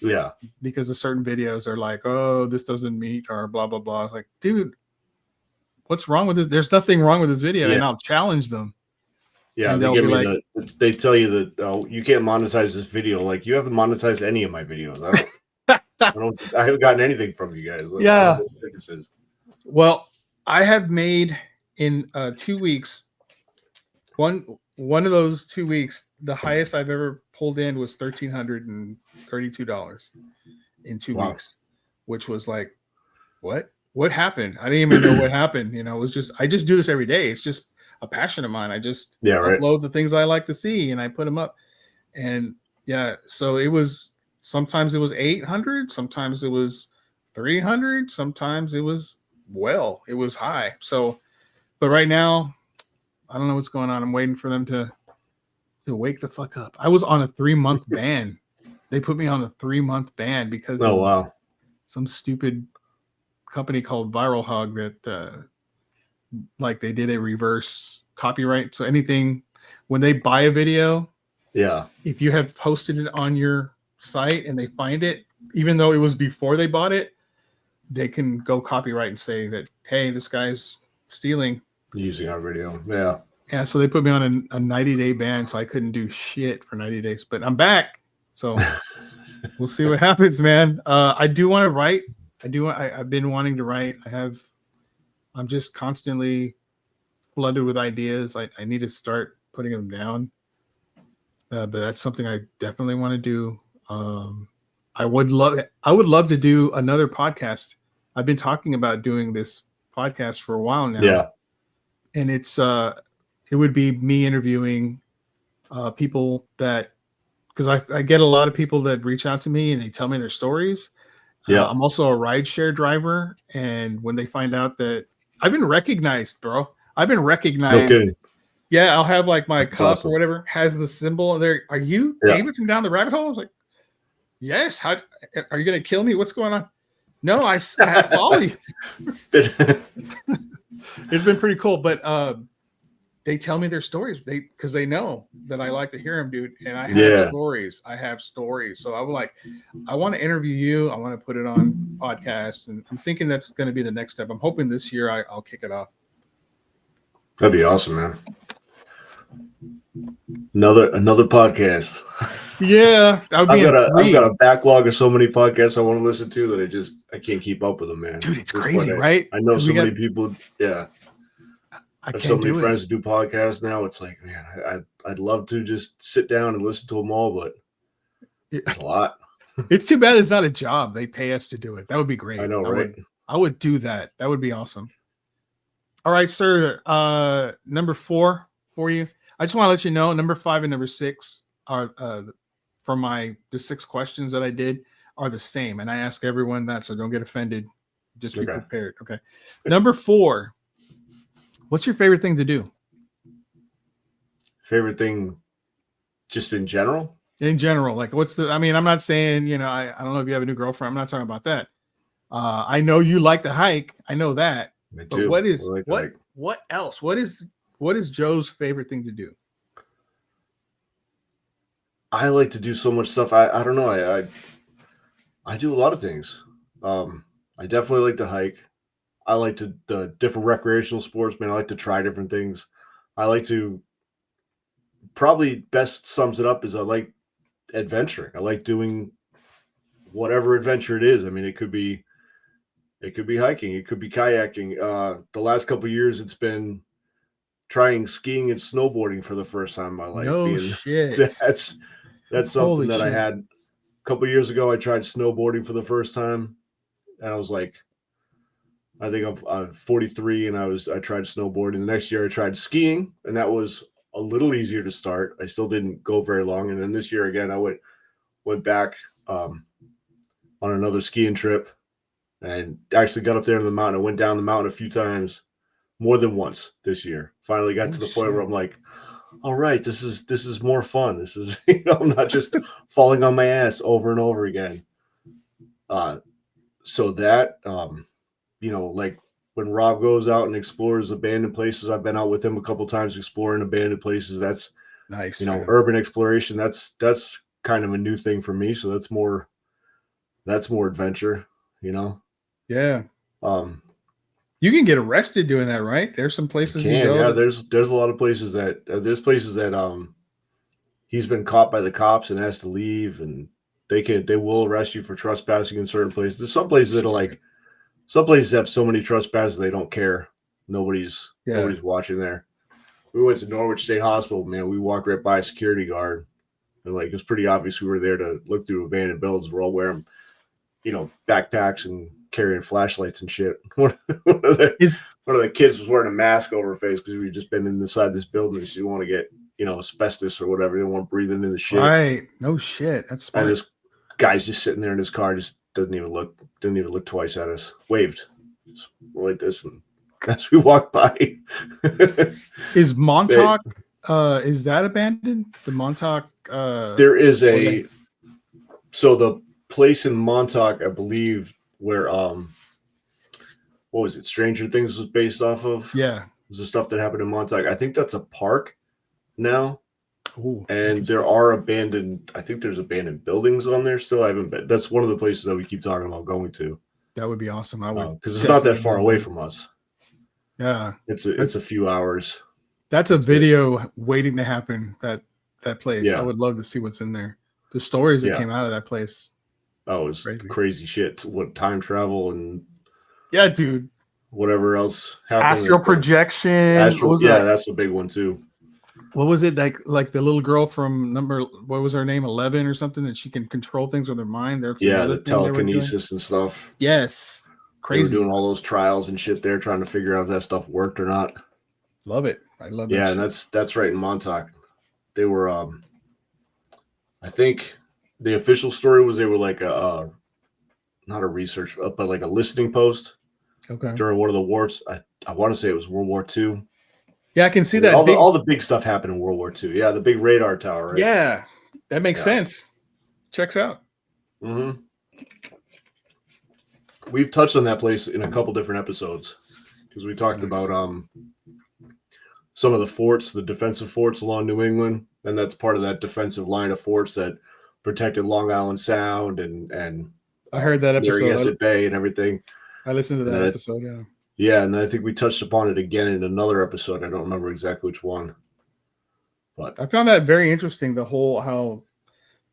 Yeah, because of certain videos are like, oh, this doesn't meet or blah blah blah. It's like, dude, what's wrong with this? There's nothing wrong with this video, and I'll challenge them. Yeah, and they'll be like, they tell you that, oh, you can't monetize this video. Like, you haven't monetized any of my videos. I haven't gotten anything from you guys. Yeah. Well, I have made in 2 weeks. One of those 2 weeks, the highest I've ever pulled in was $1,332 in 2 weeks, which was like, what happened? I didn't even know what happened. It was just, I just do this every day. It's just a passion of mine. I just upload the things I like to see and I put them up. And so sometimes it was 800, sometimes it was 300, sometimes it was high. So, but right now, I don't know what's going on. I'm waiting for them to wake the fuck up. I was on a 3-month ban. They put me on a 3-month ban because some stupid company called Viral Hug that like they did a reverse copyright. So anything when they buy a video, Yeah. if you have posted it on your site and they find it, even though it was before they bought it, they can go copyright and say that, hey, this guy's stealing. Using our video. Yeah. Yeah, so they put me on a 90-day ban, so I couldn't do shit for 90 days. But I'm back, so we'll see what happens, man. I do want to write. I've been wanting to write. I'm just constantly flooded with ideas. I need to start putting them down. But that's something I definitely want to do. I would love to do another podcast. I've been talking about doing this podcast for a while now. Yeah. And it would be me interviewing people that, because I get a lot of people that reach out to me and they tell me their stories. Yeah. I'm also a rideshare driver, and when they find out that I've been recognized, bro, I've been recognized. No kidding. Yeah, I'll have like my That's cup awesome. or whatever has the symbol there. Are you Dayvid from down the rabbit hole? I was like, yes. How are you going to kill me? What's going on? No, I follow you. It's been pretty cool, but they tell me their stories because they know that I like to hear them, dude. And I have stories. So I want to interview you. I want to put it on podcast, and I'm thinking that's going to be the next step. I'm hoping this year I'll kick it off. That'd be awesome, man. Another podcast. Yeah, that would be. I've got a backlog of so many podcasts I want to listen to that I can't keep up with them, man. Dude, it's crazy, right? I know so many people. Yeah, I have so many friends that do podcasts now. It's like, man, I'd love to just sit down and listen to them all, but it's a lot. It's too bad it's not a job. They pay us to do it. That would be great. I know, right? I would do that. That would be awesome. All right, sir. Number 4 for you. I just want to let you know, number 5 and number 6 are for the 6 questions that I did are the same. And I ask everyone that, so don't get offended. Just be prepared. Okay. Number 4. What's your favorite thing to do? Favorite thing just in general? In general. Like I'm not saying, I don't know if you have a new girlfriend. I'm not talking about that. I know you like to hike. I know that. Me but too. What else? What is Joe's favorite thing to do? I like to do so much stuff. I don't know. I do a lot of things. I definitely like to hike. I like the different recreational sports, man. I like to try different things. I like to, probably best sums it up is I like adventuring. I like doing whatever adventure it is. I mean, it could be hiking, it could be kayaking. The last couple of years, it's been trying skiing and snowboarding for the first time in my life. No shit. That's something that I had a couple of years ago. I tried snowboarding for the first time, and I was like, I think I'm 43, and I tried snowboarding. The next year I tried skiing, and that was a little easier to start. I still didn't go very long, and then this year again I went back on another skiing trip, and actually got up there in the mountain. I went down the mountain a few times, more than once this year. Finally got to the point where I'm like, all right, this is more fun. This is, I'm not just falling on my ass over and over again. So that, like when Rob goes out and explores abandoned places, I've been out with him a couple times exploring abandoned places. That's nice. Urban exploration. That's kind of a new thing for me. So that's more adventure, Yeah. You can get arrested doing that, right? There's some places you go. Yeah, there's a lot of places that he's been caught by the cops and has to leave, and they will arrest you for trespassing in certain places. There's some places that are like, some places have so many trespasses they don't care. Nobody's watching there. We went to Norwich State Hospital, man. We walked right by a security guard, and like it's pretty obvious we were there to look through abandoned buildings. We're all wearing, backpacks and carrying flashlights and shit. One of the kids was wearing a mask over her face because we had just been inside this building. She didn't want to get, asbestos or whatever. They didn't want to breathe into the shit. Right. No shit. That's smart. And this guy's just sitting there in his car, just didn't even look twice at us. Waved. Just like this, and as we walked by. Is Montauk is that abandoned? The Montauk there is so the place in Montauk, I believe, where what was it? Stranger Things was based off of. Yeah. It was the stuff that happened in Montauk. I think that's a park now. Ooh, And there are abandoned, I think there's abandoned buildings on there still. I haven't been. That's one of the places that we keep talking about going to. that would be awesome. I would, Because it's not that definitely far love away that. from us. Yeah. It's a few hours. That's a video waiting to happen. That place. Yeah. I would love to see what's in there. The stories that Yeah. came out of that place. Oh, it was crazy shit. What time travel and Yeah, dude. whatever else happened. Astral projection. Yeah, that's a big one too. What was it like the little girl from what was her name, 11 or something, that she can control things with her mind? That's the telekinesis and stuff. Yes. Crazy. They were doing all those trials and shit there, trying to figure out if that stuff worked or not. Love it. I love that. Yeah, shit. and that's right in Montauk. They were I think the official story was they were like a not a research, but like a listening post. Okay. During one of the wars. I want to say it was World War II. Yeah, I can see that. All the big stuff happened in World War II. Yeah, the big radar tower, right? Yeah, that makes sense. Checks out. Mm-hmm. We've touched on that place in a couple different episodes because we talked about some of the forts, the defensive forts along New England, and that's part of that defensive line of forts that protected Long Island Sound and I heard that episode. Narragansett Bay and everything. I listened to that episode. Yeah. Yeah, and I think we touched upon it again in another episode. I don't remember exactly which one. But I found that very interesting, the whole how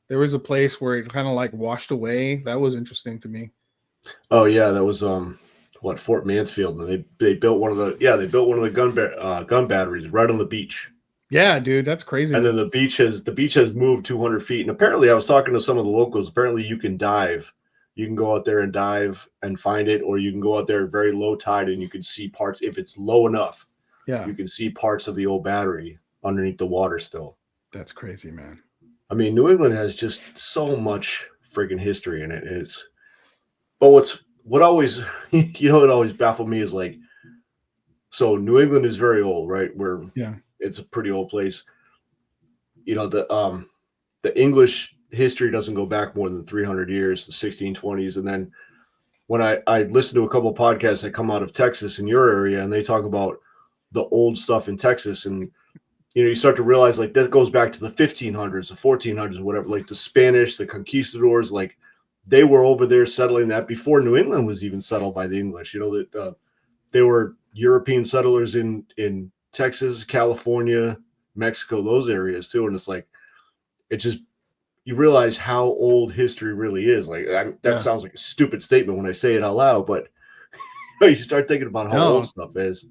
there was a place where it kind of like washed away. That was interesting to me. Oh yeah, that was Fort Mansfield, and they built one of the gun batteries right on the beach. Yeah, dude, that's crazy. And then the beach has moved 200 feet. And apparently I was talking to some of the locals. Apparently you can dive. You can go out there and dive and find it, or you can go out there at very low tide and you can see parts. If it's low enough, you can see parts of the old battery underneath the water still. That's crazy, man. I mean, New England has just so much friggin' history in it. But what always, it always baffled me is like, so New England is very old, right? It's a pretty old place. The English history doesn't go back more than 300 years, the 1620s. And then when I listen to a couple of podcasts that come out of Texas in your area, and they talk about the old stuff in Texas, and you start to realize like that goes back to the 1500s, the 1400s, whatever, like the Spanish, the conquistadors, like they were over there settling that before New England was even settled by the English. That they were European settlers in Texas, California, Mexico, those areas too. And it's like, you realize how old history really is. Like that sounds like a stupid statement when I say it out loud, but you start thinking about how old stuff is.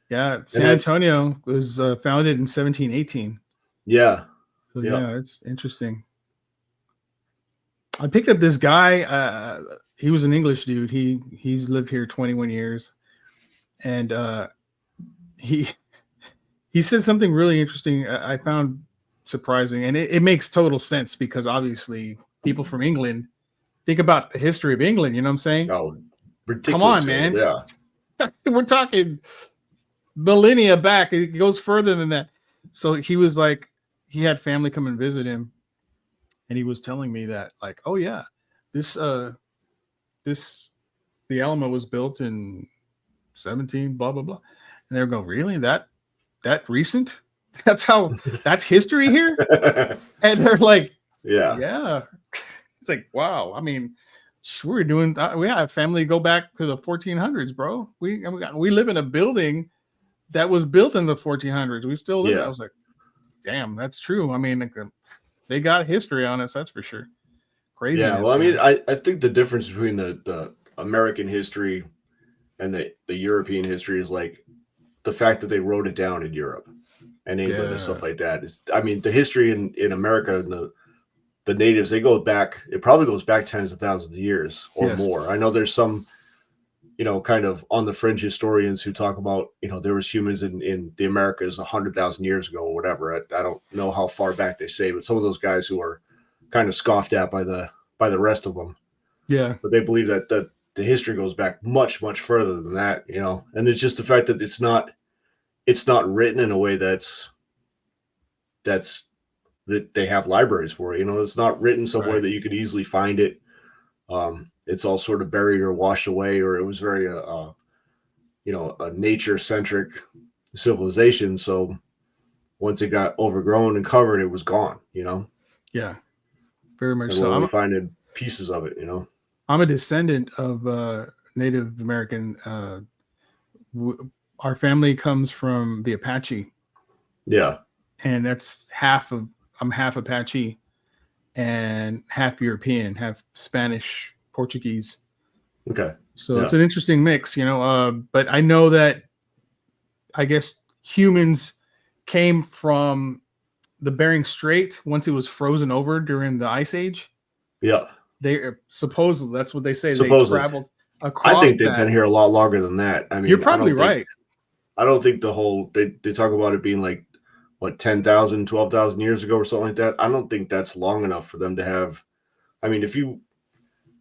Yeah, San Antonio was founded in 1718. Yeah. So, yeah, it's interesting. I picked up this guy. He was an English dude. He's lived here 21 years, and he said something really interesting. I found surprising, and it makes total sense because obviously people from England think about the history of England. You know what I'm saying? Oh, ridiculous! Come on, man. Yeah, we're talking millennia back. It goes further than that. So he was like, he had family come and visit him, and he was telling me that, like, oh yeah, the Alamo was built in 17 blah blah blah, and they're going, really, that recent? That's history here? And they're like, yeah. It's like, wow. I mean, we have family go back to the 1400s, bro. We live in a building that was built in the 1400s. We still live. I was like, damn, that's true. I mean, they got history on us, that's for sure. Crazy. Yeah, well, I mean, I think the difference between the American history and the European history is like the fact that they wrote it down in Europe and England and stuff like that. I mean, the history in America and the natives, it probably goes back tens of thousands of years or more. I know there's some, kind of on the fringe historians who talk about, there was humans in the Americas 100,000 years ago or whatever. I don't know how far back they say, but some of those guys who are kind of scoffed at by the rest of them. Yeah. But they believe that the history goes back much, much further than that, and it's just the fact that it's not written in a way that they have libraries for it. It's not written somewhere that you could easily find it. It's all sort of buried or washed away, or it was very a nature-centric civilization. So once it got overgrown and covered, it was gone, Yeah, very much and so. we're only finding pieces of it, I'm a descendant of Native American. Our family comes from the Apache. Yeah. And that's I'm half Apache and half European, half Spanish, Portuguese. Okay. So it's an interesting mix, but I know that I guess humans came from the Bering Strait once it was frozen over during the Ice Age. Yeah. They supposedly, that's what they say. Supposedly. They traveled across. I think they've been here a lot longer than that. I mean, you're probably right. I don't think the whole they talk about it being like 10,000, 12,000 years ago or something like that. I don't think that's long enough for them to have. I mean, if you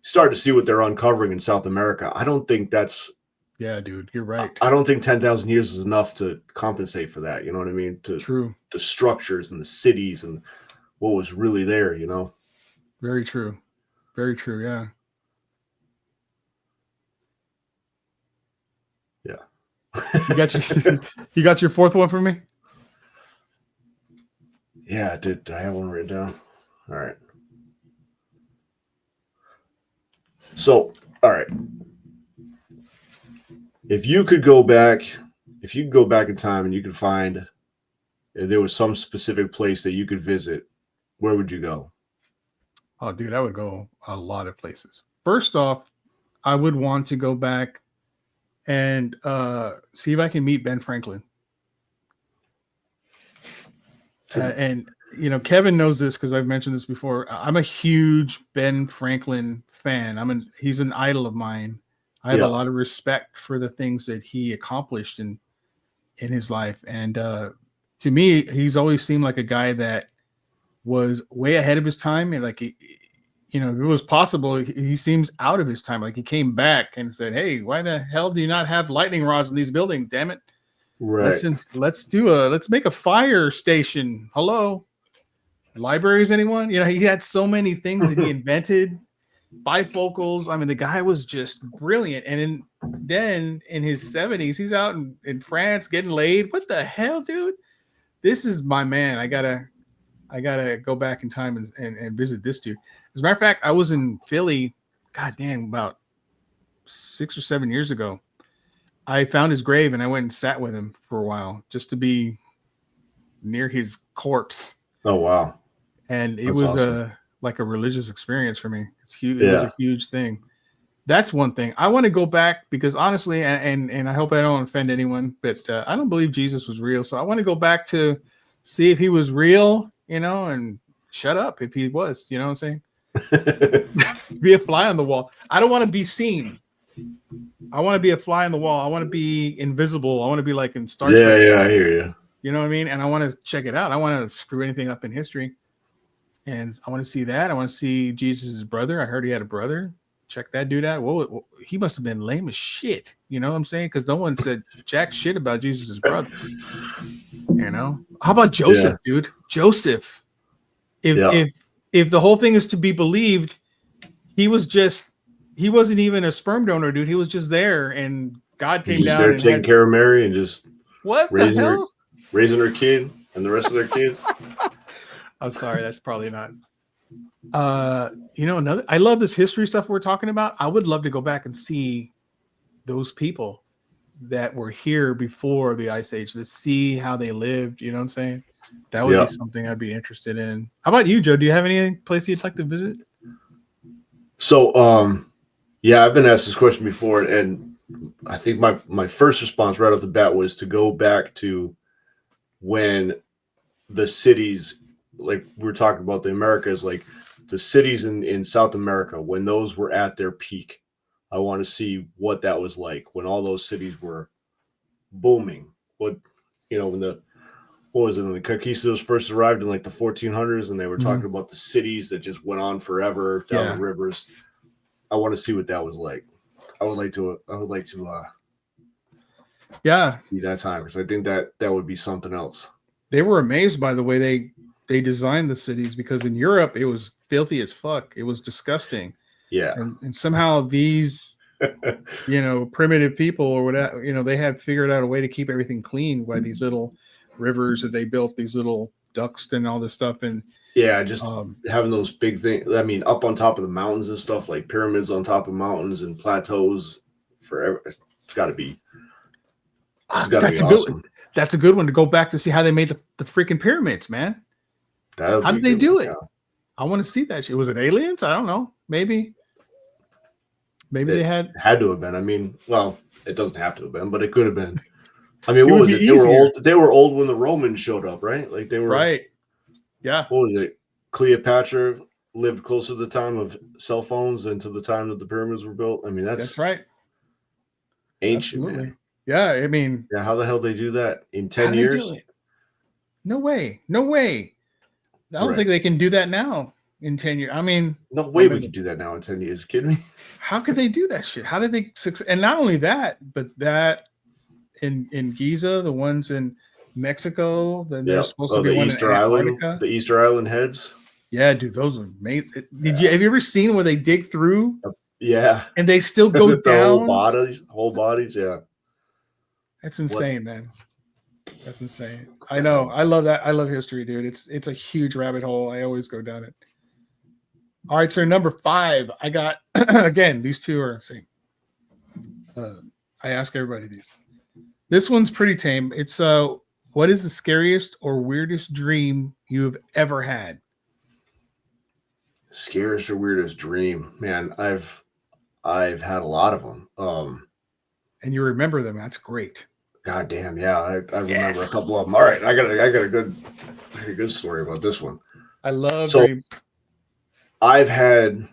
start to see what they're uncovering in South America, I don't think that's. Yeah, dude, you're right. I don't think 10,000 years is enough to compensate for that. You know what I mean? True. The structures and the cities and what was really there, Very true. Very true. Yeah. Yeah. You got your fourth one for me? Yeah, I did. I have one written down. All right. So, all right. If you could go back in time and you could find if there was some specific place that you could visit, where would you go? Oh, dude, I would go a lot of places. First off, I would want to go back and see if I can meet Ben Franklin. And Kevin knows this because I've mentioned this before. I'm a huge Ben Franklin fan. He's an idol of mine. I have a lot of respect for the things that he accomplished in his life. And to me, he's always seemed like a guy that was way ahead of his time. And like, if it was possible, he seems out of his time. Like he came back and said, "Hey, why the hell do you not have lightning rods in these buildings? Damn it. Right. Let's make a fire station. Hello. Libraries, anyone?" He had so many things that he invented. Bifocals. I mean, the guy was just brilliant. And then in his 70s, he's out in France getting laid. What the hell, dude? This is my man. I gotta go back in time and visit this dude. As a matter of fact, I was in Philly, about 6 or 7 years ago. I found his grave and I went and sat with him for a while just to be near his corpse. Oh, wow. And it was awesome. Like a religious experience for me. It's huge. It was a huge thing. That's one thing. I want to go back because honestly, and I hope I don't offend anyone, but I don't believe Jesus was real. So I want to go back to see if he was real, and shut up if he was, you know what I'm saying? Be a fly on the wall. I don't want to be seen. I want to be a fly on the wall. I want to be invisible. I want to be like in Star Trek. Yeah, I hear you. You know what I mean? And I want to check it out. I want to screw anything up in history. And I want to see that. I want to see Jesus' brother. I heard he had a brother. Check that dude out. Whoa, he must have been lame as shit. You know what I'm saying? Because no one said jack shit about Jesus' brother. How about Joseph, dude? Joseph. If the whole thing is to be believed, he wasn't even a sperm donor, dude. He was just there, and God came down there taking care of Mary and just raising her kid and the rest of their kids. I'm sorry, that's probably not. Another. I love this history stuff we're talking about. I would love to go back and see those people that were here before the Ice Age. To see how they lived. You know what I'm saying? That would be something I'd be interested in. How about you, Joe? Do you have any place you'd like to visit? So, I've been asked this question before, and I think my first response right off the bat was to go back to when the cities, like we're talking about the Americas, like the cities in South America, when those were at their peak. I want to see what that was like when all those cities were booming. When the conquistadors first arrived in like the 1400s, and they were talking about the cities that just went on forever down the rivers. I want to see what that was like. I would like to see that time, because I think that would be something else. They were amazed by the way they designed the cities, because in Europe it was filthy as fuck. It was disgusting. Yeah. And somehow these primitive people or whatever, they had figured out a way to keep everything clean by these little rivers that they built, these little ducts and all this stuff. And Yeah, just having those big things. I mean, up on top of the mountains and stuff, like pyramids on top of mountains and plateaus. Forever, it's got to be. It's got to be awesome. That's a good one to go back to see how they made the freaking pyramids, man. How did they do it? Yeah. I want to see that shit. Was it aliens? I don't know. Maybe they had to have been. I mean, well, it doesn't have to have been, but it could have been. I mean, what was it? They were old. They were old when the Romans showed up, right? Like they were right. Yeah. What was it? Cleopatra lived closer to the time of cell phones than to the time that the pyramids were built. I mean, that's right. Ancient, absolutely. Man. Yeah, I mean, yeah. How the hell did they do that in 10 years? No way. I don't think they can do that now in 10 years. I mean, no way we can do that now in 10 years. Kidding me? How could they do that shit? How did they succeed? And not only that, but that in Giza, the ones in Mexico, then they're supposed to be the Easter Island, the Easter Island heads. Yeah, dude, those are amazing. Have you ever seen where they dig through? Yeah, and they still go down whole bodies. Yeah, that's insane, man. That's insane. I know. I love that. I love history, dude. It's a huge rabbit hole. I always go down it. All right, so number 5. I got again. These two are insane. I ask everybody these. This one's pretty tame. It's what is the scariest or weirdest dream you've ever had? Scariest or weirdest dream, man. I've had a lot of them. And you remember them. That's great. God damn, yeah. I remember a couple of them. All right, I got a good story about this one. I love dreams. I've had,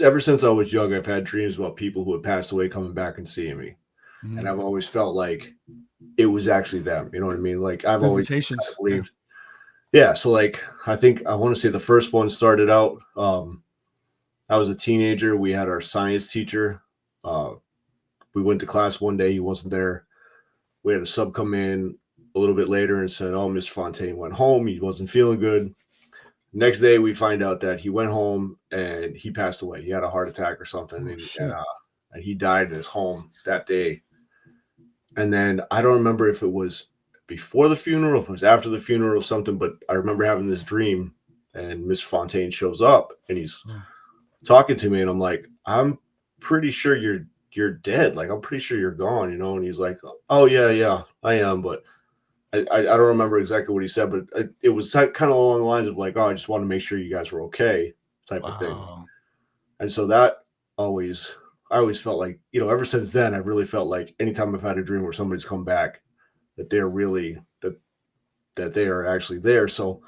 ever since I was young, I've had dreams about people who had passed away coming back and seeing me. Mm-hmm. And I've always felt like it was actually them. You know what I mean? Like I've always believed. Yeah. So like, I want to say the first one started out, I was a teenager. We had our science teacher. We went to class one day. He wasn't there. We had a sub come in a little bit later and said, "Oh, Mr. Fontaine went home. He wasn't feeling good." Next day, we find out that he went home and he passed away. He had a heart attack or something, and he died in his home that day. And then I don't remember if it was before the funeral, if it was after the funeral or something, but I remember having this dream, and Mr. Fontaine shows up and he's talking to me, and I'm like, "I'm pretty sure you're dead. Like, I'm pretty sure you're gone, you know?" And he's like, "Oh yeah, I am, but." I don't remember exactly what he said, but it was kind of along the lines of like, "Oh, I just want to make sure you guys were okay," type of thing. And so I always felt like, ever since then, I've really felt like anytime I've had a dream where somebody's come back, that they're really, that they are actually there. So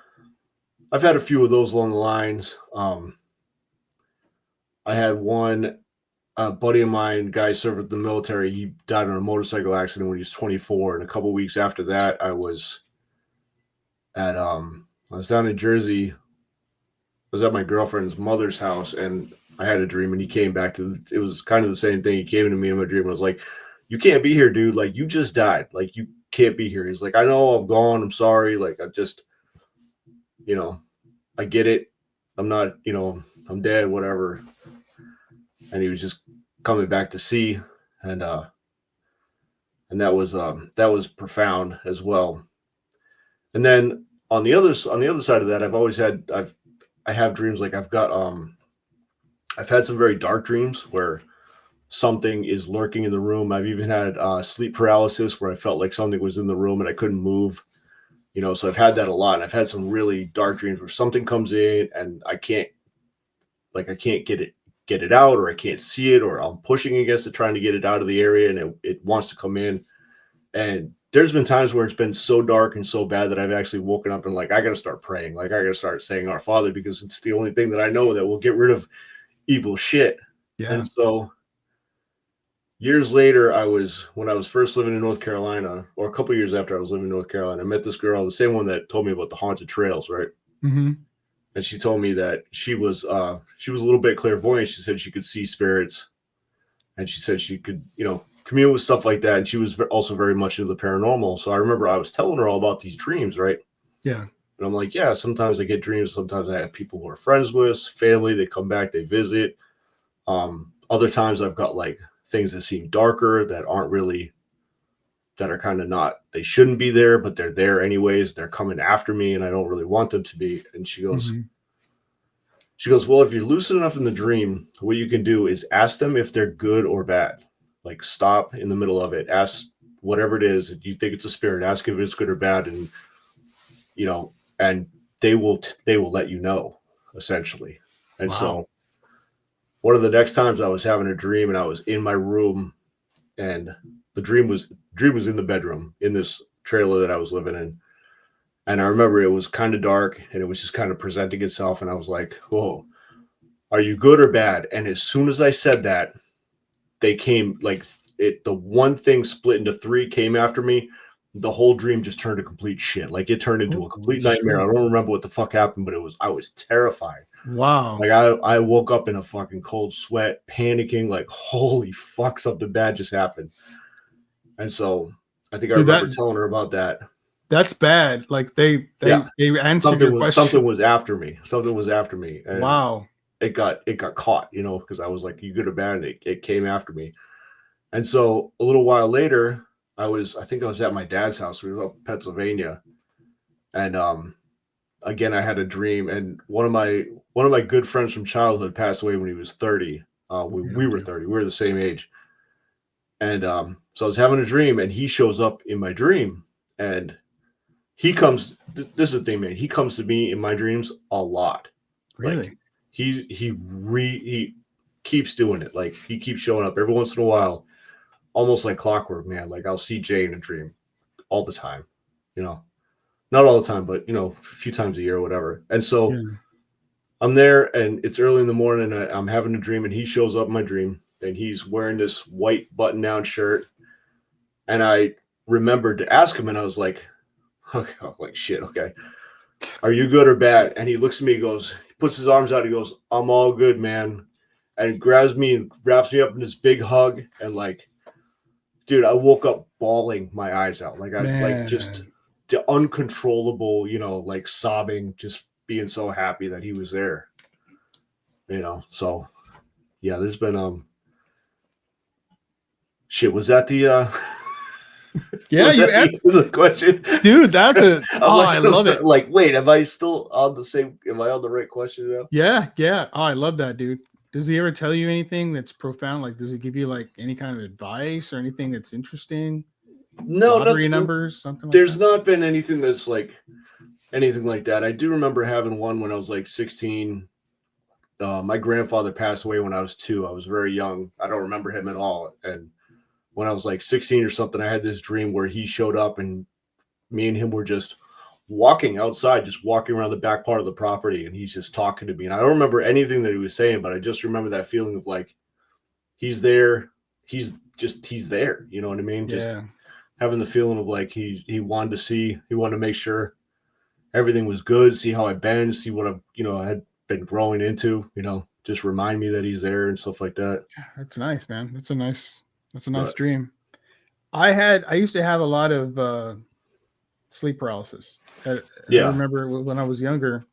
I've had a few of those along the lines. I had one. A buddy of mine, guy served in the military, he died in a motorcycle accident when he was 24. And a couple of weeks after that, I was down in Jersey. I was at my girlfriend's mother's house, and I had a dream, and he came back it was kind of the same thing. He came to me in my dream and was like, "You can't be here, dude. Like, you just died. Like, you can't be here." He's like, "I know, I'm gone. I'm sorry. Like, I just, I get it. I'm not, I'm dead, whatever." And he was just coming back to see, and that was profound as well. And then on the other side of that, I have dreams like I've had some very dark dreams where something is lurking in the room. I've even had sleep paralysis where I felt like something was in the room and I couldn't move. So I've had that a lot, and I've had some really dark dreams where something comes in and I can't get it out, or I can't see it, or I'm pushing against it trying to get it out of the area, and it wants to come in. And there's been times where it's been so dark and so bad that I've actually woken up and like, I got to start praying. Like, I got to start saying Our Father, because it's the only thing that I know that will get rid of evil shit. Yeah. And so years later, when I was first living in North Carolina, or a couple of years after I was living in North Carolina, I met this girl, the same one that told me about the haunted trails, right? Mm-hmm. And she told me that she was a little bit clairvoyant. She said she could see spirits, and she said she could, commune with stuff like that. And she was also very much into the paranormal. So I remember I was telling her all about these dreams, right? Yeah. And I'm like, yeah, sometimes I get dreams. Sometimes I have people who are friends with, family. They come back, they visit. Other times I've got like things that seem darker that aren't really, that are kind of not, they shouldn't be there, but they're there anyways. They're coming after me and I don't really want them to be. And she goes, well, if you're lucid enough in the dream, what you can do is ask them if they're good or bad. Like stop in the middle of it, ask whatever it is. You think it's a spirit, ask if it's good or bad. And, you know, and they will let you know, essentially. And so one of the next times I was having a dream and I was in my room, and the dream was in the bedroom in this trailer that I was living in. And I remember it was kind of dark and it was just kind of presenting itself. And I was like, whoa, are you good or bad? And as soon as I said that, they came like it, the one thing split into three came after me. The whole dream just turned to complete shit. Like it turned into a complete nightmare. I don't remember what the fuck happened, but I was terrified. Wow. Like I woke up in a fucking cold sweat, panicking, like, holy fuck, something bad just happened. And so I think I remember telling her about that. That's bad. Like they answered your question. Something was after me. Something was after me. And wow. It got caught, you know, because I was like, you good or bad? And it came after me. And so a little while later, I think I was at my dad's house. We were up in Pennsylvania. And again, I had a dream, and one of my good friends from childhood passed away when he was 30. We were 30. We were the same age. And so I was having a dream, and he shows up in my dream, and he comes. This is the thing, man. He comes to me in my dreams a lot. Really? Like, he keeps doing it. Like he keeps showing up every once in a while, almost like clockwork, man. Like I'll see Jay in a dream all the time, you know. Not all the time, but, you know, a few times a year or whatever. And so I'm there and it's early in the morning and I'm having a dream and he shows up in my dream and he's wearing this white button-down shirt. And I remembered to ask him and I was like, okay, like shit, okay. Are you good or bad? And he looks at me, he goes, he puts his arms out, he goes, I'm all good, man. And grabs me and wraps me up in this big hug. And like, dude, I woke up bawling my eyes out. Like like just the uncontrollable, you know, like sobbing, just being so happy that he was there, you know. So yeah, there's been shit. Was that the yeah, you answered the question, dude? That's a I love it. Like, wait, am I still on the same? Am I on the right question now? Yeah. Oh, I love that, dude. Does he ever tell you anything that's profound? Like, does he give you like any kind of advice or anything that's interesting? No, lottery numbers, something like there's that? not been anything that's like anything like that. I do remember having one when I was like 16. My grandfather passed away when I was 2. I was very young. I don't remember him at all. And when I was like 16 or something, I had this dream where he showed up and me and him were just walking outside, just walking around the back part of the property. And he's just talking to me. And I don't remember anything that he was saying, but I just remember that feeling of like, he's there. He's there. You know what I mean? Just having the feeling of like he wanted to make sure everything was good, see how I've been, see what I've, you know, I had been growing into, you know, just remind me that he's there and stuff like that. That's nice, man. That's a nice dream. I used to have a lot of sleep paralysis. I remember when I was younger,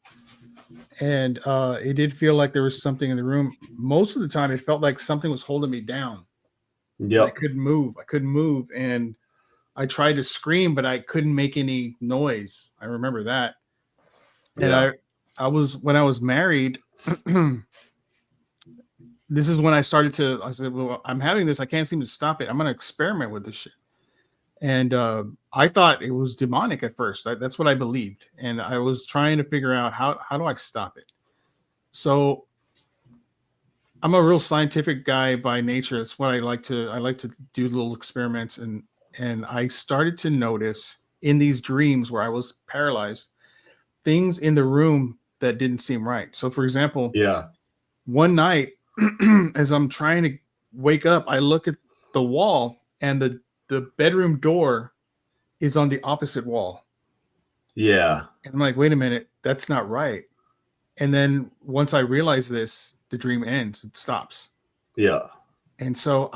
and it did feel like there was something in the room. Most of the time it felt like something was holding me down. Yeah, I couldn't move, and I tried to scream, but I couldn't make any noise. I remember that. And I was, when I was married, this is when I said, well, I'm having this. I can't seem to stop it. I'm going to experiment with this shit. And I thought it was demonic at first. That's what I believed. And I was trying to figure out how do I stop it? So I'm a real scientific guy by nature. It's what I like to do little experiments. And I started to notice in these dreams where I was paralyzed, things in the room that didn't seem right. So for example, one night as I'm trying to wake up, I look at the wall and the bedroom door is on the opposite wall. Yeah. And I'm like, wait a minute, that's not right. And then once I realize this, the dream ends, it stops. Yeah. And so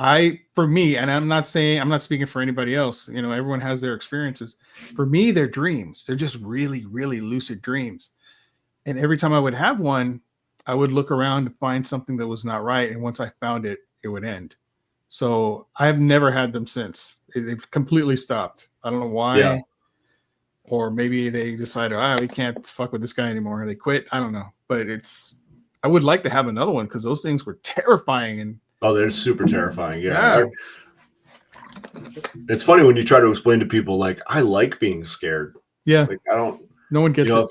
for me, and I'm not speaking for anybody else, you know, everyone has their experiences. For me, they're dreams. They're just really, really lucid dreams. And every time I would have one, I would look around to find something that was not right. And once I found it, it would end. So I've never had them since. They've completely stopped. I don't know why. Yeah. Or maybe they decided, we can't fuck with this guy anymore. They quit. I don't know. But I would like to have another one because those things were terrifying. And oh, they're super terrifying. Yeah. It's funny when you try to explain to people, like, I like being scared. Yeah. Like, I don't. No one gets it.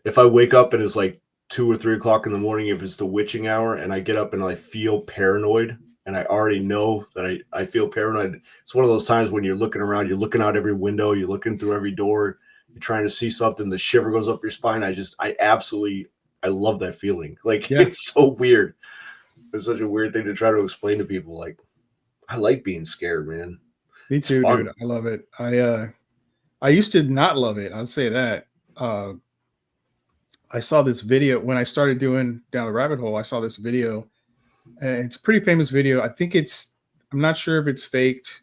If I wake up and it's like 2 or 3 o'clock in the morning, if it's the witching hour, and I get up and I feel paranoid, and I already know that I feel paranoid. It's one of those times when you're looking around, you're looking out every window, you're looking through every door, you're trying to see something, the shiver goes up your spine. I love that feeling. Like, It's so weird. It's such a weird thing to try to explain to people. Like, I like being scared, man. Me too, dude. I love it. I used to not love it. I'd say that. I saw this video when I started doing Down the Rabbit Hole. I saw this video. It's a pretty famous video. I'm not sure if it's faked.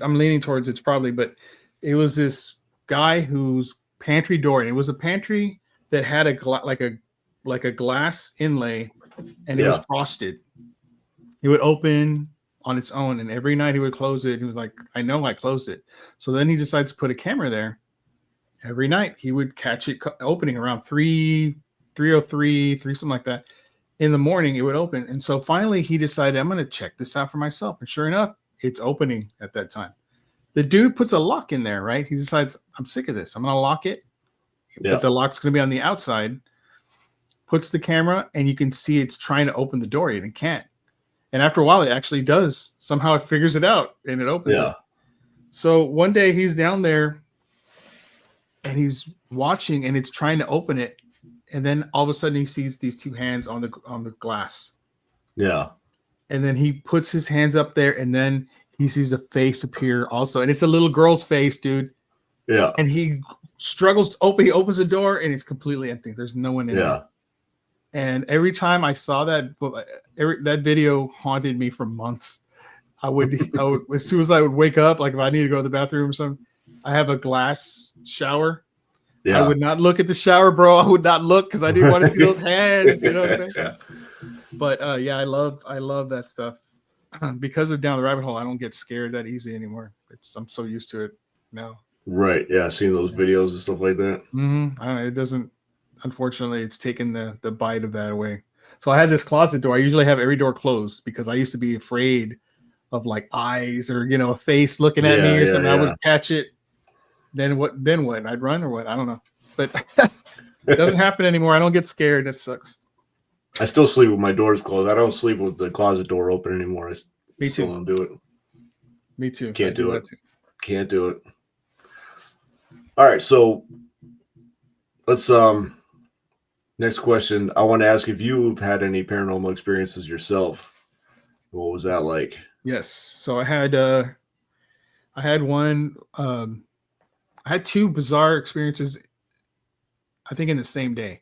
I'm leaning towards it's probably, but it was this guy whose pantry door, and it was a pantry that had like a glass inlay, and it was frosted. It would open on its own, and every night he would close it. He was like, I know I closed it. So then he decides to put a camera there. Every night he would catch it opening around 3:03, something like that. In the morning, it would open. And so finally he decided, I'm going to check this out for myself. And sure enough, it's opening at that time. The dude puts a lock in there, right? He decides, I'm sick of this. I'm going to lock it. But the lock's going to be on the outside. Puts the camera, and you can see it's trying to open the door, and it can't. And after a while, it actually does. Somehow it figures it out, and it opens it. So one day he's down there, and he's watching, and it's trying to open it. And then all of a sudden he sees these two hands on the glass. Yeah. And then he puts his hands up there, and then he sees a face appear also. And it's a little girl's face, dude. Yeah. And he struggles to open. He opens the door, and it's completely empty. There's no one in there. And every time I saw that video haunted me for months. I would as soon as I would wake up, like if I need to go to the bathroom or something, I have a glass shower. Yeah. I would not look at the shower, bro. I would not look because I didn't want to see those hands. You know what I'm saying? Yeah. But I love that stuff. Because of Down the Rabbit Hole, I don't get scared that easy anymore. I'm so used to it now. Right. Yeah. Seeing those videos and stuff like that. Mm-hmm. It doesn't. Unfortunately, it's taken the bite of that away. So I had this closet door. I usually have every door closed because I used to be afraid of like eyes or a face looking at me or something. I would catch it. Then what? I'd run or what? I don't know. But it doesn't happen anymore. I don't get scared. That sucks. I still sleep with my doors closed. I don't sleep with the closet door open anymore. Me too. Don't do it. Me too. Can't do it. Can't do it. All right. So let's next question. I want to ask if you've had any paranormal experiences yourself. What was that like? Yes. So I had one. I had two bizarre experiences, I think in the same day.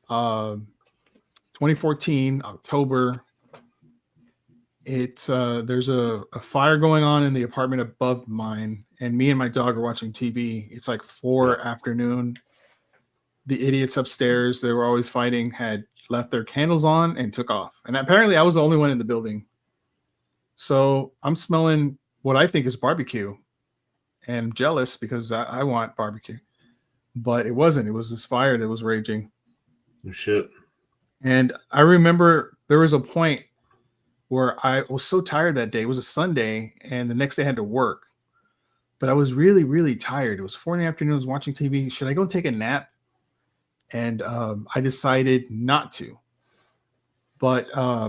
2014, October. It's there's a fire going on in the apartment above mine, and me and my dog are watching TV. It's like 4 afternoon. The idiots upstairs, they were always fighting, had left their candles on and took off. And apparently I was the only one in the building. So I'm smelling what I think is barbecue. And I'm jealous because I want barbecue. But it wasn't. It was this fire that was raging. Oh, shit. And I remember there was a point where I was so tired that day. It was a Sunday, and the next day I had to work. But I was really, really tired. It was 4 p.m. I was watching TV. Should I go take a nap? And I decided not to. But I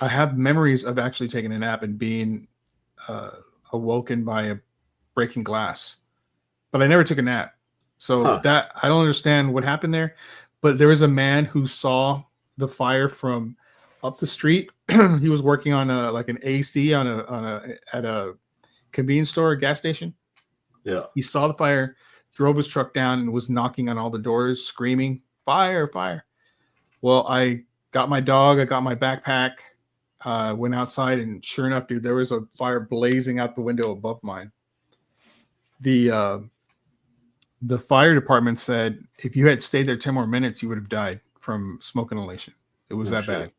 have memories of actually taking a nap and being awoken by a breaking glass. But I never took a nap. So that I don't understand what happened there. But there was a man who saw the fire from up the street. He was working on an AC at a convenience store, a gas station. Yeah. He saw the fire, drove his truck down, and was knocking on all the doors, screaming, "Fire, fire." Well, I got my dog, I got my backpack, went outside, and sure enough, dude, there was a fire blazing out the window above mine. The fire department said if you had stayed there 10 more minutes, you would have died from smoke inhalation. It was that bad.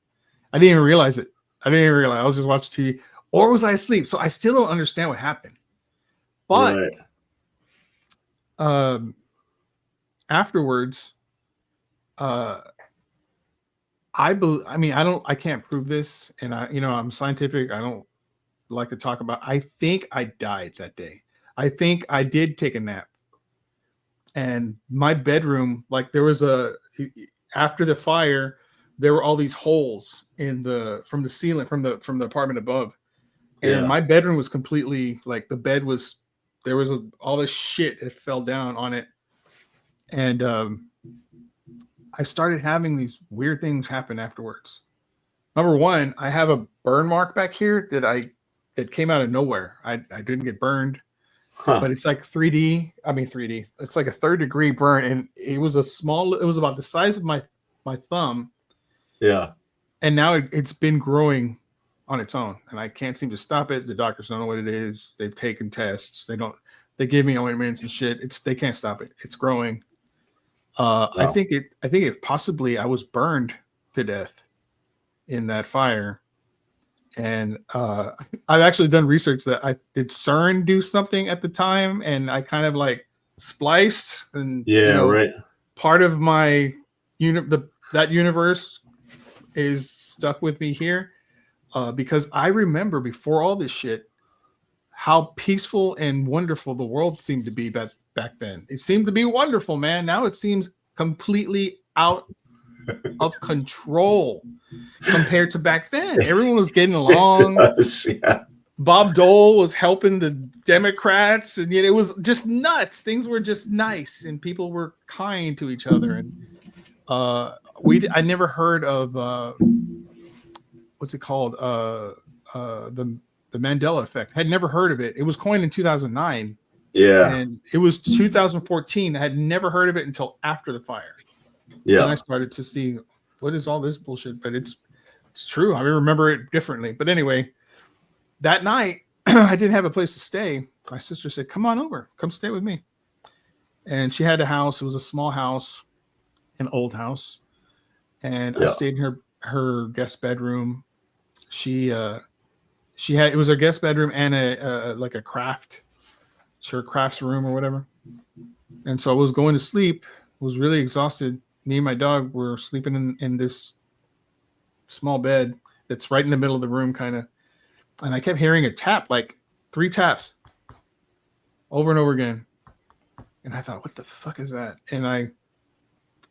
I didn't even realize it. I was just watching TV, or was I asleep? So I still don't understand what happened. But afterwards, I can't prove this, and I'm scientific. I don't like to talk about. I think I died that day. I think I did take a nap, and my bedroom, like after the fire, there were all these holes from the ceiling from the apartment above, and my bedroom was completely like there was all this shit that fell down on it, and I started having these weird things happen afterwards. Number one, I have a burn mark back here that came out of nowhere. I didn't get burned, but it's like 3D. I mean 3D. It's like a 3rd-degree burn, and it was about the size of my thumb. Yeah. And now it's been growing on its own, and I can't seem to stop it. The doctors don't know what it is. They've taken tests. They give me ointments and shit. They can't stop it. It's growing. Wow. I think it possibly I was burned to death in that fire. And I've actually done research that did CERN do something at the time, and I kind of like spliced and right. Part of my that universe is stuck with me here because I remember before all this shit how peaceful and wonderful the world seemed to be back then. It seemed to be wonderful, man. Now it seems completely out of control compared to back then. Everyone was getting along. Yeah. Bob Dole was helping the Democrats, and it was just nuts. Things were just nice, and people were kind to each other. And I never heard of what's it called? The Mandela effect. Had never heard of it. It was coined in 2009. Yeah. And it was 2014. I had never heard of it until after the fire. Yeah. And I started to see what is all this bullshit, but it's true. I remember it differently. But anyway, that night I didn't have a place to stay. My sister said, "Come on over, come stay with me." And she had a house. It was a small house, an old house. And I stayed in her guest bedroom. She had, it was her guest bedroom and a crafts room or whatever. And so I was going to sleep, was really exhausted. Me and my dog were sleeping in this small bed that's right in the middle of the room, kind of. And I kept hearing a tap, like 3 taps over and over again. And I thought, what the fuck is that? And I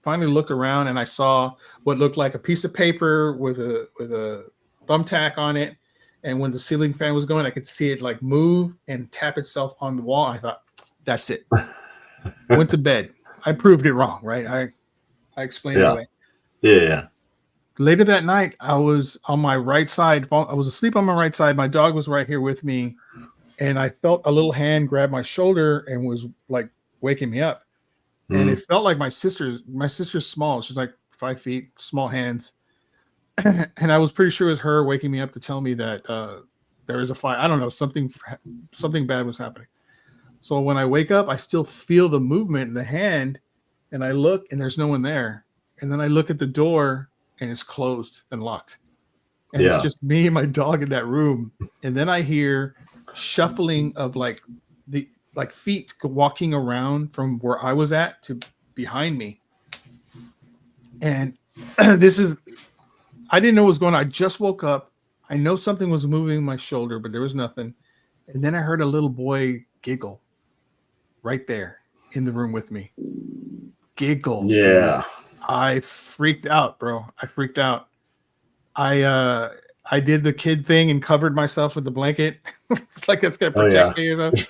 finally looked around and I saw what looked like a piece of paper with a thumbtack on it. And when the ceiling fan was going, I could see it like move and tap itself on the wall. I thought, that's it. Went to bed. I proved it wrong, right? I explained it away. Yeah. Later that night, I was on my right side. I was asleep on my right side. My dog was right here with me. And I felt a little hand grab my shoulder and was like waking me up. And it felt like my sister's small. She's like 5 feet, small hands. And I was pretty sure it was her waking me up to tell me that there is a fire. I don't know, something bad was happening. So when I wake up, I still feel the movement in the hand, and I look, and there's no one there. And then I look at the door, and it's closed and locked. And it's just me and my dog in that room. And then I hear shuffling of like feet walking around from where I was at to behind me. And I didn't know what was going on. I just woke up. I know something was moving my shoulder, but there was nothing. And then I heard a little boy giggle right there in the room with me. Giggle. Yeah. I freaked out, bro. I freaked out. I did the kid thing and covered myself with the blanket. Like that's going to protect me or something.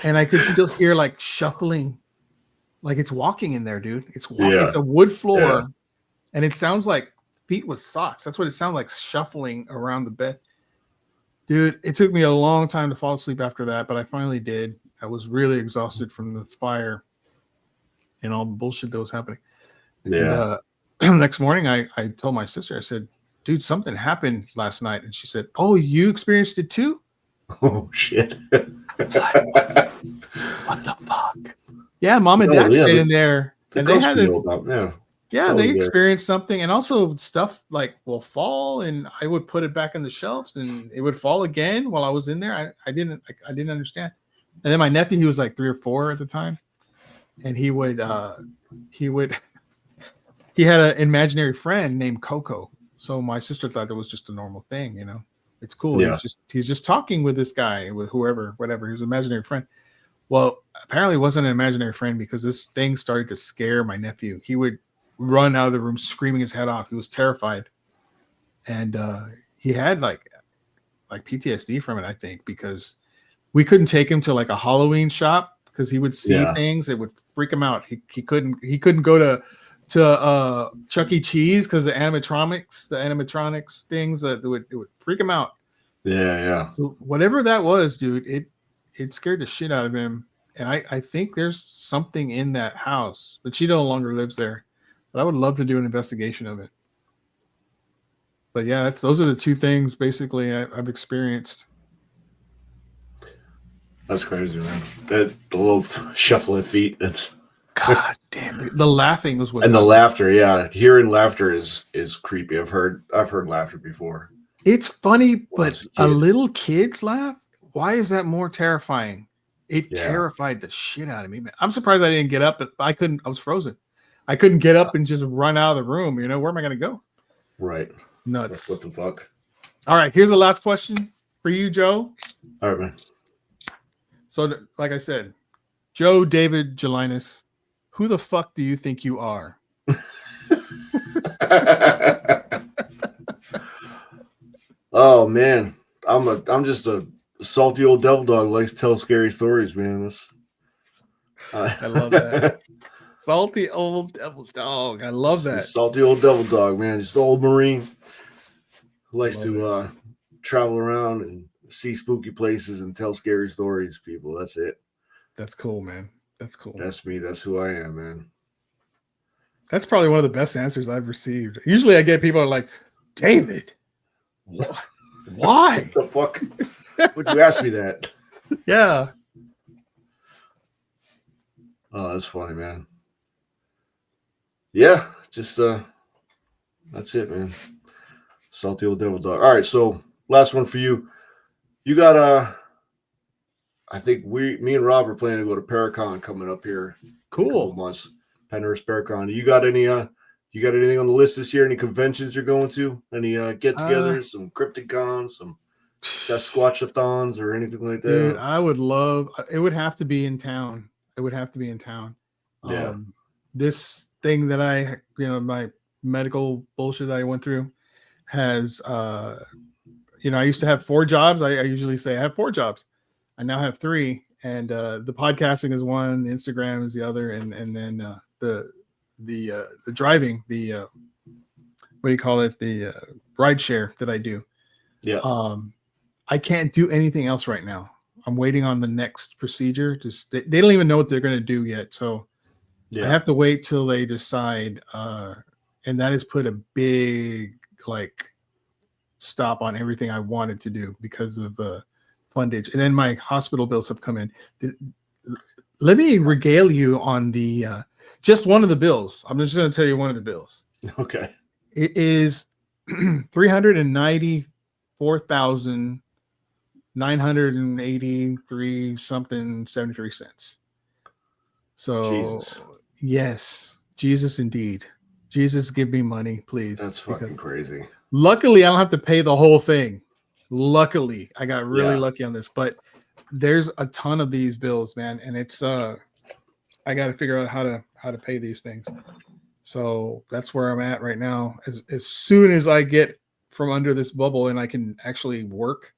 And I could still hear like shuffling. Like it's walking in there, dude. It's walking. It's a wood floor. Yeah. And it sounds like feet with socks. That's what it sounds like, shuffling around the bed. Dude, it took me a long time to fall asleep after that, but I finally did. I was really exhausted from the fire and all the bullshit that was happening. Yeah. And, next morning, I told my sister, I said, dude, something happened last night. And she said, oh, you experienced it too? Oh, shit. It's like, what the fuck? Yeah, mom and dad stayed in there. And they had this. Yeah, they experienced something, and also stuff like will fall, and I would put it back on the shelves, and it would fall again while I was in there. I didn't understand. And then my nephew, he was like 3 or 4 at the time, and he had an imaginary friend named Coco. So my sister thought that was just a normal thing, you know. It's cool. Yeah. He's just talking with this guy, with whoever, whatever, his imaginary friend. Well, apparently it wasn't an imaginary friend, because this thing started to scare my nephew. He would run out of the room screaming his head off. He was terrified. And he had like PTSD from it, I think, because we couldn't take him to like a Halloween shop because he would see things that would freak him out. He couldn't go to Chuck E. Cheese because the animatronics things that it would freak him out. Yeah. So whatever that was, dude, it scared the shit out of him. And I think there's something in that house, but she no longer lives there. But I would love to do an investigation of it. But yeah, those are the 2 things basically I've experienced. That's crazy, man. The little shuffling feet. That's God damn it. The laughing was what. And the laughter, yeah. Hearing laughter is creepy. I've heard laughter before. It's funny, but a little kid's laugh, why is that more terrifying? It terrified the shit out of me, man. I'm surprised I didn't get up, but I was frozen. I couldn't get up and just run out of the room. You know, where am I going to go? Right. Nuts. What the fuck? All right. Here's the last question for you, Joe. All right, man. So, like I said, Joe Dayvid Gelinas, who the fuck do you think you are? Oh man, I'm just a salty old devil dog who likes to tell scary stories, man. I love that. Salty old devil dog. I love that. Salty old devil dog, man. Just old Marine who likes to travel around and see spooky places and tell scary stories, people. That's it. That's cool, man. That's cool. That's me. That's who I am, man. That's probably one of the best answers I've received. Usually I get people are like, Dayvid, why? What the fuck? Would you ask me that? Yeah. Oh, that's funny, man. Yeah, just that's it, man. Salty old devil dog. All right, so last one for you. You got I think me and Rob are planning to go to Paracon coming up here. Cool. In a couple months. Penhurst Paracon. You got anything on the list this year? Any conventions you're going to? Any get-togethers? Some Crypticons, some Sasquatchathons, or anything like that? Dude, I would love. It would have to be in town. Yeah. This thing that my medical bullshit that I went through has, I used to have 4 jobs. I usually say I have 4 jobs. I now have 3, and the podcasting is one, the Instagram is the other, and then the driving, the what do you call it, the ride share that I do. Yeah. I can't do anything else right now. I'm waiting on the next procedure. They don't even know what they're going to do yet, so I have to wait till they decide. And that has put a big stop on everything I wanted to do because of fundage. And then my hospital bills have come in. Let me regale you on the just one of the bills. I'm just going to tell you one of the bills. Okay. It is $394,983 something 73 cents. So Jesus. Yes, Jesus indeed. Jesus, give me money, please. That's fucking crazy. Luckily, I don't have to pay the whole thing. Luckily, I got really lucky on this, but there's a ton of these bills, man, and it's I got to figure out how to pay these things. So that's where I'm at right now. As soon as I get from under this bubble and I can actually work,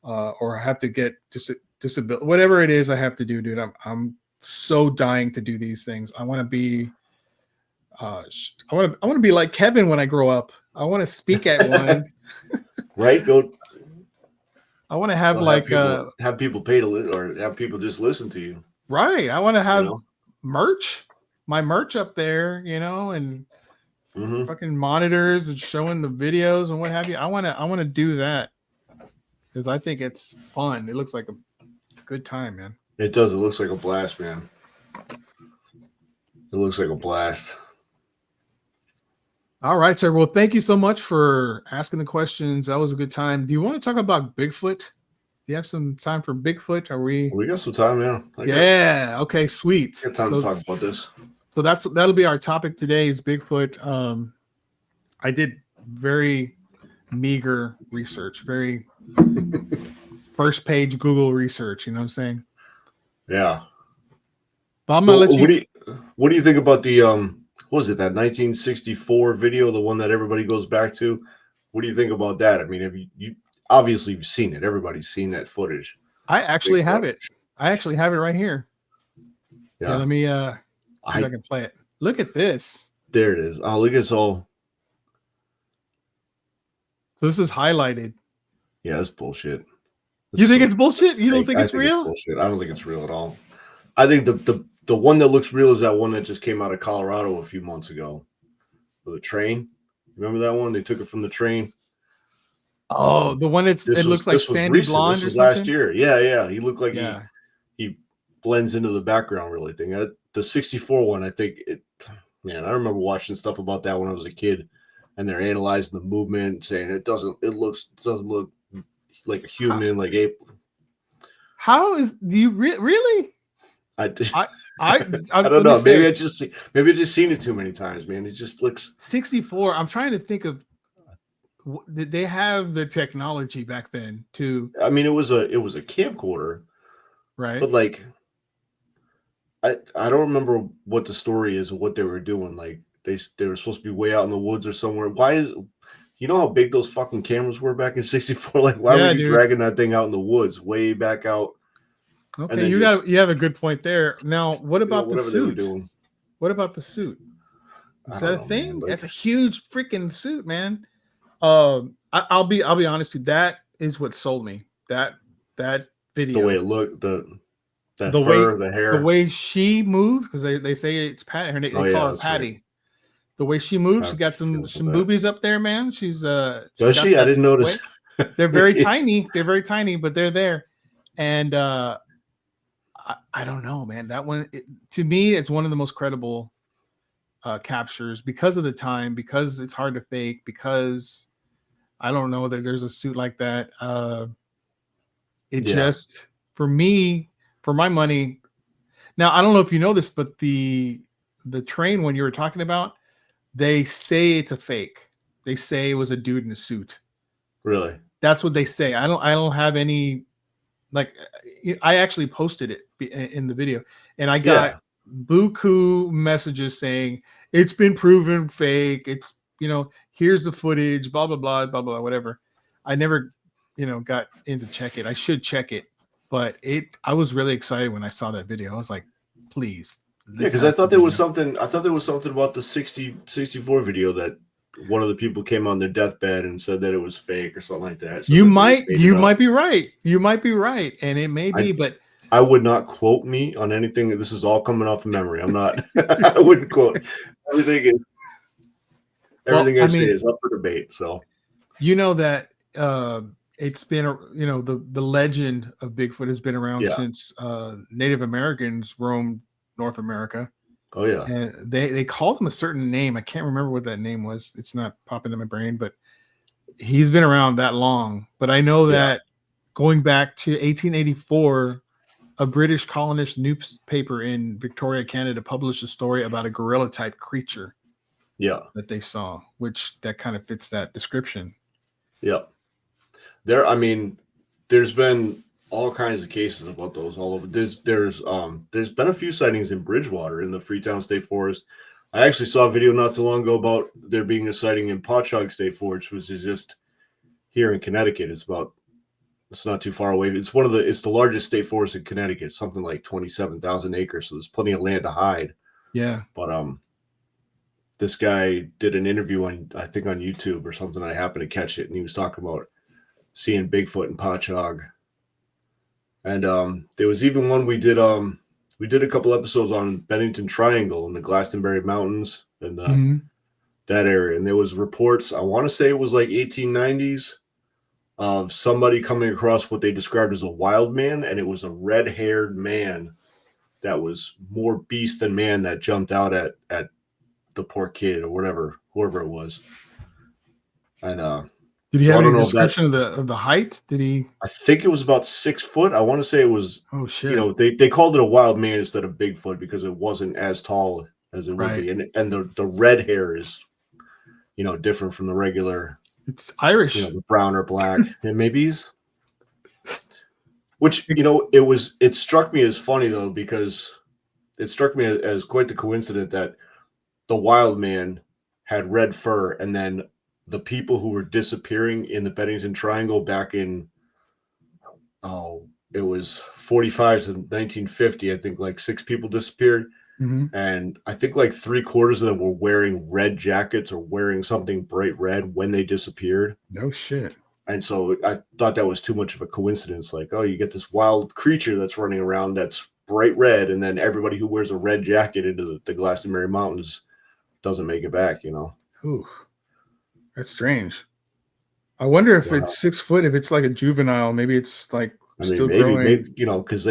or I have to get disability, whatever it is I have to do, dude. I'm so dying to do these things. I want to be, I want to be like Kevin when I grow up. I want to speak at one. Right? Go. I want to have have people pay to or have people just listen to you. Right. I want to have merch, my merch up there, and fucking monitors and showing the videos and what have you. I want to do that because I think it's fun. It looks like a good time, man. It does. It looks like a blast, man. It looks like a blast. All right, sir. Well, thank you so much for asking the questions. That was a good time. Do you want to talk about Bigfoot? Do you have some time for Bigfoot? Are we? We got some time, yeah. Yeah. Okay. Sweet. Got time to talk about this. So that'll be our topic today is Bigfoot. I did very meager research, very first page Google research. You know what I'm saying? Yeah. But I'm So gonna let you. what do you think about the what was it, that 1964 video, the one that everybody goes back to? What do you think about that? I mean, have you obviously you've seen it. Everybody's seen that footage. I actually have Bigfoot. it. I actually have it right here. Yeah. Let me see if I can play it. Look at this. There it is. Oh, look, it's all. So this is highlighted. Yeah, that's bullshit. You think it's bullshit? You don't think it's I think real? it's bullshit. I don't think it's real at all. I think the one that looks real is that one that just came out of Colorado a few months ago. For the train. Remember that one? They took it from the train. Oh, the one it looks like sandy blonde or something. Last year. Yeah. He looked like Yeah. he blends into the background really thing. The 64 one, I think I remember watching stuff about that when I was a kid, and they're analyzing the movement, saying it doesn't look like a human, like ape. How is do you really? I don't know. Maybe I just seen it too many times, man. It just looks 64. I'm trying to think of. Did they have the technology back then to? I mean, it was a camcorder, right? But like, I don't remember what the story is or what they were doing. Like they were supposed to be way out in the woods or somewhere. Why is you know how big those fucking cameras were back in 64? Like, why were you dragging that thing out in the woods, way back out? Okay, you have a good point there. Now, what about the suit? What about the suit? Is that a thing? That's a huge freaking suit, man. I'll be honest with you. That is what sold me. That video. The way it looked, the fur, the hair, the way she moved, because they say it's Patty. They call her Patty. Right. The way she moves, she got some boobies up there, man. Does she? I didn't notice. They're very tiny. They're very tiny, but they're there. And I don't know, man. That one, to me, it's one of the most credible captures because of the time, because it's hard to fake, because I don't know that there's a suit like that. Just, for me, for my money. Now, I don't know if you know this, but the train one you were talking about, they say it's a fake. They say it was a dude in a suit. Really? That's what they say. I don't have any, like, I actually posted it in the video, and I got buku messages saying it's been proven fake. It's, here's the footage, blah, blah, blah, blah, blah, whatever. I never, got in to check it. I should check it, but I was really excited when I saw that video. I was like, please. Yeah, because I thought there was something about the 64 video that one of the people came on their deathbed and said that it was fake or something like that. So you might be right. You might be right, and it may be, but I would not quote me on anything. This is all coming off of memory. I'm not. I wouldn't quote everything. I say is up for debate. So that it's been the legend of Bigfoot has been around since Native Americans roamed North America. Oh yeah, and they called him a certain name. I can't remember what that name was. It's not popping in my brain, but he's been around that long. But I know that going back to 1884, a British colonist newspaper in Victoria, Canada, published a story about a gorilla type creature. Yeah, that they saw, which that kind of fits that description. Yep. There's been all kinds of cases about those all over. There's been a few sightings in Bridgewater in the Freetown State Forest. I actually saw a video not too long ago about there being a sighting in Patchogue State Forest, which is just here in Connecticut. It's not too far away. It's the largest state forest in Connecticut, something like 27,000 acres. So there's plenty of land to hide. Yeah. But this guy did an interview on YouTube or something. I happened to catch it, and he was talking about seeing Bigfoot in Patchogue. And there was even one we did a couple episodes on Bennington Triangle in the Glastonbury Mountains and that area. And there was reports, I want to say it was like 1890s, of somebody coming across what they described as a wild man, and it was a red-haired man that was more beast than man that jumped out at the poor kid or whoever it was. And did he so have I don't any know if that. description of the height? Did he? I think it was about 6 foot. I want to say it was. Oh shit! They called it a wild man instead of Bigfoot because it wasn't as tall as it would Right. be, and the red hair is, different from the regular, It's Irish. the brown or black, and maybe he's. Which it struck me as funny though, because it struck me as quite the coincidence that the wild man had red fur, and then the people who were disappearing in the Bennington Triangle back in it was 45 to 1950. I think like 6 people disappeared, and I think like 3/4 of them were wearing red jackets or wearing something bright red when they disappeared. No shit. And so I thought that was too much of a coincidence. Like, oh, you get this wild creature that's running around that's bright red, and then everybody who wears a red jacket into the Glastonbury Mountains doesn't make it back, Ooh, that's strange. I wonder if it's 6 foot, if it's like a juvenile, maybe it's like still growing. Maybe, because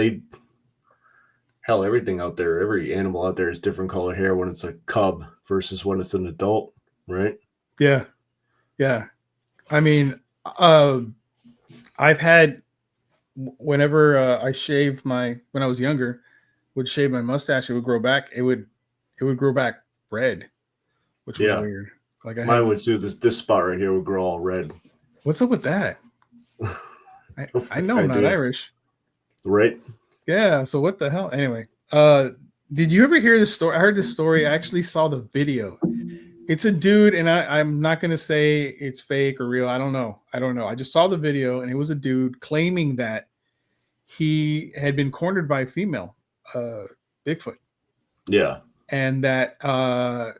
everything out there, every animal out there is different color hair when it's a cub versus when it's an adult, right? Yeah. Yeah. I mean, I've had, whenever I shaved when I was younger, would shave my mustache, it would grow back. It would grow back red, which was weird. Like mine would too. This spot right here would grow all red. What's up with that? I know I'm not Irish. Right? Yeah. So what the hell? Anyway, did you ever hear this story? I heard this story. I actually saw the video. It's a dude, and I'm not going to say it's fake or real. I don't know. I just saw the video, and it was a dude claiming that he had been cornered by a female Bigfoot. Yeah. And that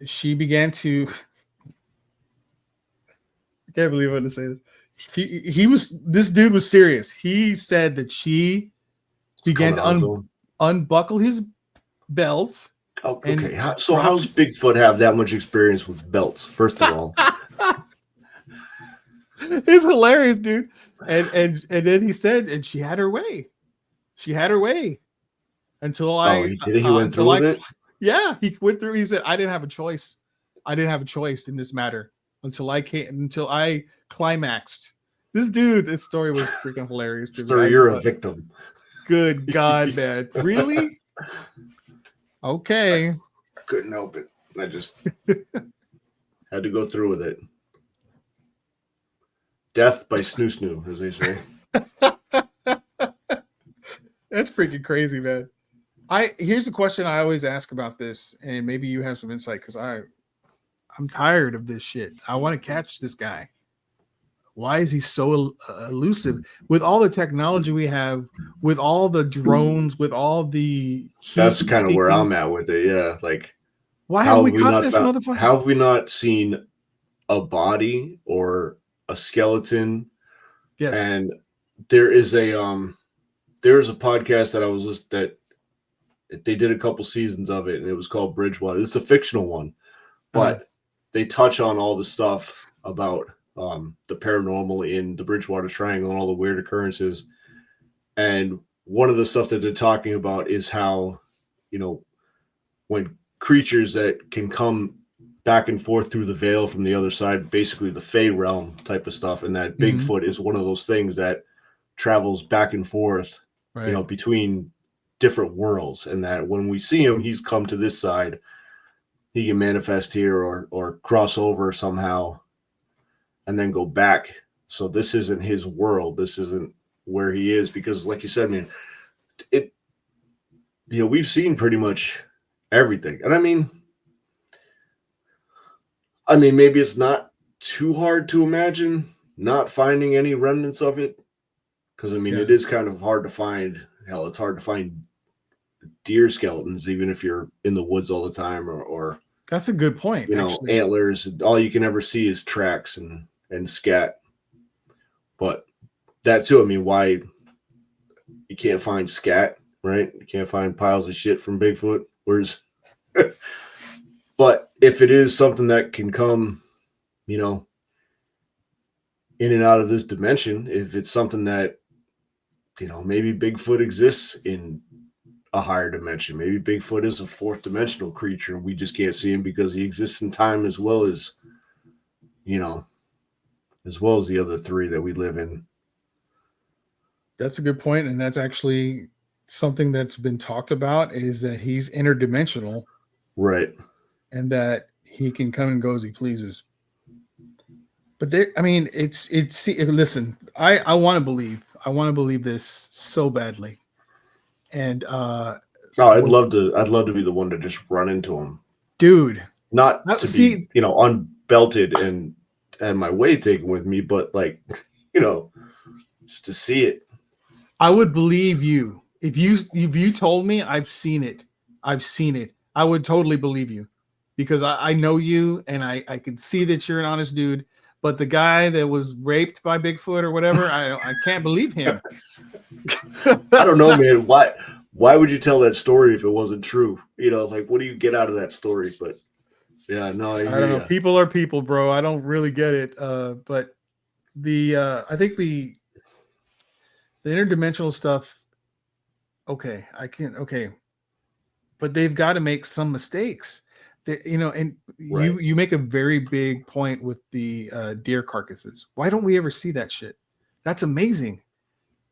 she began to... I can't believe I'm going to say this. This dude was serious. He said that she began to unbuckle his belt. Oh, okay. So how's Bigfoot have that much experience with belts, first of all? It's hilarious, dude. And then he said, and she had her way. She had her way until he did it? He went through with it? Yeah, he went through. He said, I didn't have a choice. I didn't have a choice in this matter until I climaxed. This story was freaking hilarious. Sir, you're a victim. Good God, man. Really? Okay. I couldn't help it. I just had to go through with it. Death by snoo, as they say. That's freaking crazy, man. Here's the question I always ask about this, and maybe you have some insight, because I'm tired of this shit. I want to catch this guy. Why is he so elusive with all the technology we have, with all the drones, with all the... That's kind of where I'm at with it. Yeah. Like, why have we caught this motherfucker? How have we not seen a body or a skeleton? Yes. And there's a podcast that I was listening, that they did a couple seasons of it, and it was called Bridgewater. It's a fictional one, but they touch on all the stuff about the paranormal in the Bridgewater Triangle and all the weird occurrences. And one of the stuff that they're talking about is how, when creatures that can come back and forth through the veil from the other side, basically the Fey realm type of stuff, and that Bigfoot is one of those things that travels back and forth, between different worlds, and that when we see him, he's come to this side, he can manifest here or cross over somehow and then go back. So this isn't his world. This isn't where he is, because like you said, man, we've seen pretty much everything. And I mean, maybe it's not too hard to imagine not finding any remnants of it. Because it is kind of hard to find. Hell, it's hard to find deer skeletons, even if you're in the woods all the time, or that's a good point. Antlers. All you can ever see is tracks and scat. But that too, why you can't find scat, right? You can't find piles of shit from Bigfoot. But if it is something that can come, in and out of this dimension, if it's something that, maybe Bigfoot exists in a higher dimension. Maybe Bigfoot is a fourth dimensional creature. We just can't see him because he exists in time as well as, as well as the other three that we live in. That's a good point, and that's actually something that's been talked about, is that he's interdimensional, right? And that he can come and go as he pleases. But there, I mean, it's listen, I want to believe this so badly, and I'd love to be the one to just run into him, dude. Not to be unbelted and my weight taken with me, but like, just to see it. I would believe you if you told me I've seen it. I would totally believe you, because I know you, and I can see that you're an honest dude. But the guy that was raped by Bigfoot or whatever, I can't believe him. I don't know, man. Why would you tell that story if it wasn't true? Like, what do you get out of that story? But yeah, no, I don't know. People are people, bro. I don't really get it. But I think the interdimensional stuff. Okay, I can't. Okay, but they've got to make some mistakes. And right. you make a very big point with the deer carcasses. Why don't we ever see that shit? That's amazing.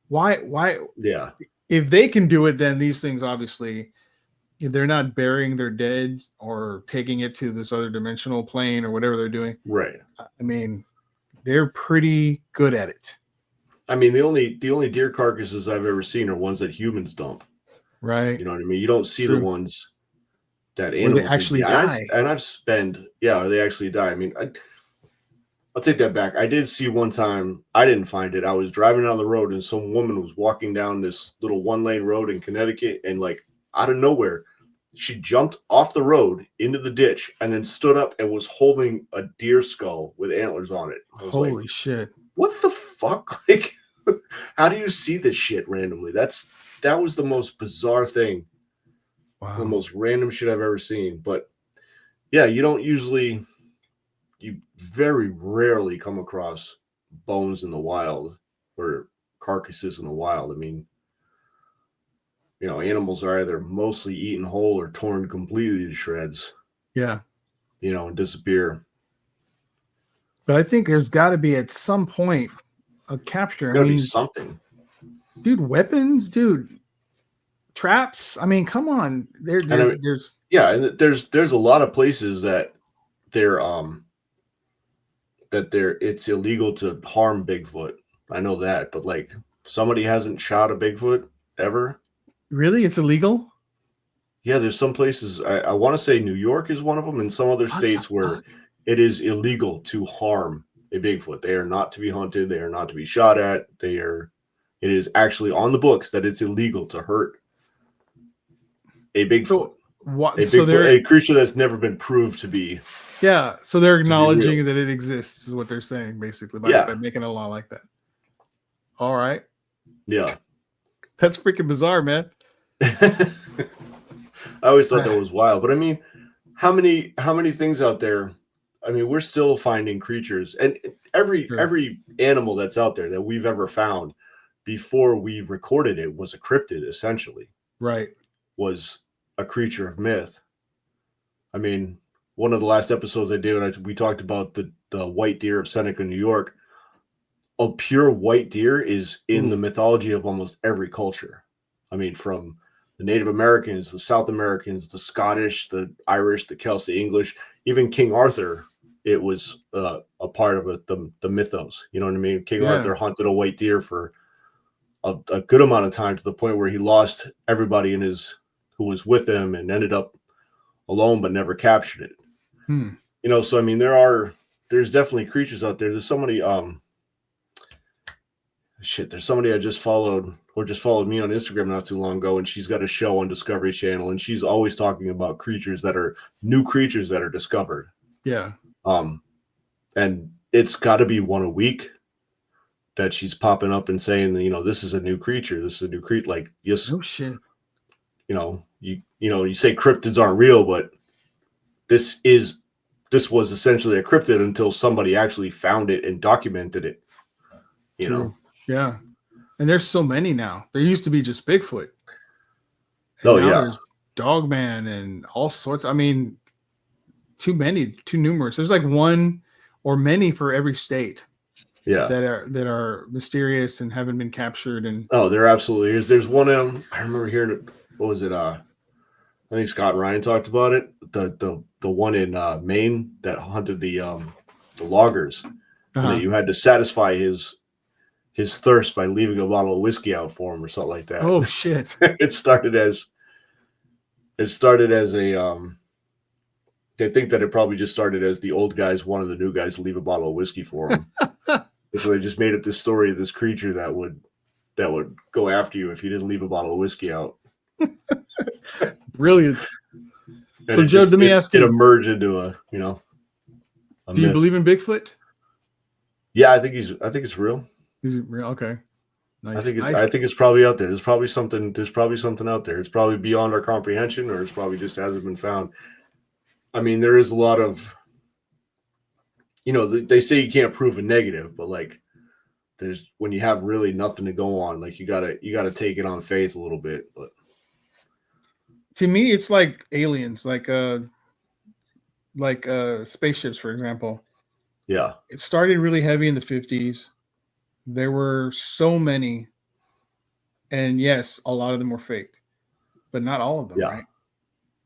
Why? Yeah. If they can do it, then these things, obviously, if they're not burying their dead or taking it to this other dimensional plane or whatever they're doing. Right. I mean, they're pretty good at it. I mean, the only deer carcasses I've ever seen are ones that humans dump. Right. You know what I mean? You don't see True. the ones that animals actually die. They actually die. I mean, I'll take that back. I did see one time, I didn't find it. I was driving down the road and some woman was walking down this little 1-lane road in Connecticut, and like out of nowhere, she jumped off the road into the ditch and then stood up and was holding a deer skull with antlers on it. I was Holy shit. What the fuck? Like, how do you see this shit randomly? That was the most bizarre thing. Wow. The most random shit I've ever seen. But yeah, you very rarely come across bones in the wild or carcasses in the wild. I mean, animals are either mostly eaten whole or torn completely to shreds. Yeah. And disappear. But I think there's got to be at some point a capture. There's got to be something. Dude, weapons, dude. Traps. I mean, come on. There's a lot of places that it's illegal to harm Bigfoot. I know that, but like, somebody hasn't shot a Bigfoot ever. Really? It's illegal? Yeah, there's some places. I want to say New York is one of them, and some other states where it is illegal to harm a Bigfoot. They are not to be hunted. They are not to be shot at. It is actually on the books that it's illegal to hurt a Bigfoot. A creature that's never been proved to be. Yeah, so they're acknowledging that it exists, is what they're saying, basically, by making a law like that. All right. Yeah. That's freaking bizarre, man. I always thought that was wild. But I mean, how many things out there? I mean, we're still finding creatures, and every animal that's out there that we've ever found before we recorded it was a cryptid, essentially. Right. Was a creature of myth. I mean, one of the last episodes I did, we talked about the white deer of Seneca, New York. A pure white deer is in the mythology of almost every culture. I mean, from the Native Americans, the South Americans, the Scottish, the Irish, the Celts, the English, even King Arthur, it was a part of the mythos. You know what I mean? King Arthur hunted a white deer for a good amount of time, to the point where he lost everybody who was with him and ended up alone, but never captured it. So I mean, there's definitely creatures out there. There's somebody there's somebody I just followed me on Instagram not too long ago, and she's got a show on Discovery Channel, and she's always talking about new creatures that are discovered. Yeah. And it's got to be one a week that she's popping up and saying, this is a new creature. This is a new creature. Like, yes. Oh shit. You say cryptids aren't real, but this was essentially a cryptid until somebody actually found it and documented it. You know? Yeah. And there's so many now. There used to be just Bigfoot. And Oh now yeah, there's Dogman and all sorts. I mean, too many, too numerous. There's like one or many for every state yeah. that are mysterious and haven't been captured. And Oh, there absolutely is. There's one. I remember hearing it. What was it? I think Scott and Ryan talked about it. The one in Maine that hunted the loggers, and that you had to satisfy his thirst by leaving a bottle of whiskey out for him or something like that. oh shit. It started as a they think that it probably just started as the old guys wanted the new guys to leave a bottle of whiskey for them. So they just made up this story of this creature that would go after you if you didn't leave a bottle of whiskey out. Brilliant. And So Joe, let me ask it you, emerged into a do you myth. believe in Bigfoot? Yeah, I think it's real. Is it real? Okay. Nice. I think it's probably out there. There's probably something out there. It's probably beyond our comprehension, or it's probably just hasn't been found. I mean, there is a lot of, they say you can't prove a negative, but like there's when you have really nothing to go on, like you gotta take it on faith a little bit. But to me, it's like aliens, like spaceships, for example. yeah, It started really heavy in the 50s. There were so many, and yes, a lot of them were faked, but not all of them, yeah, right?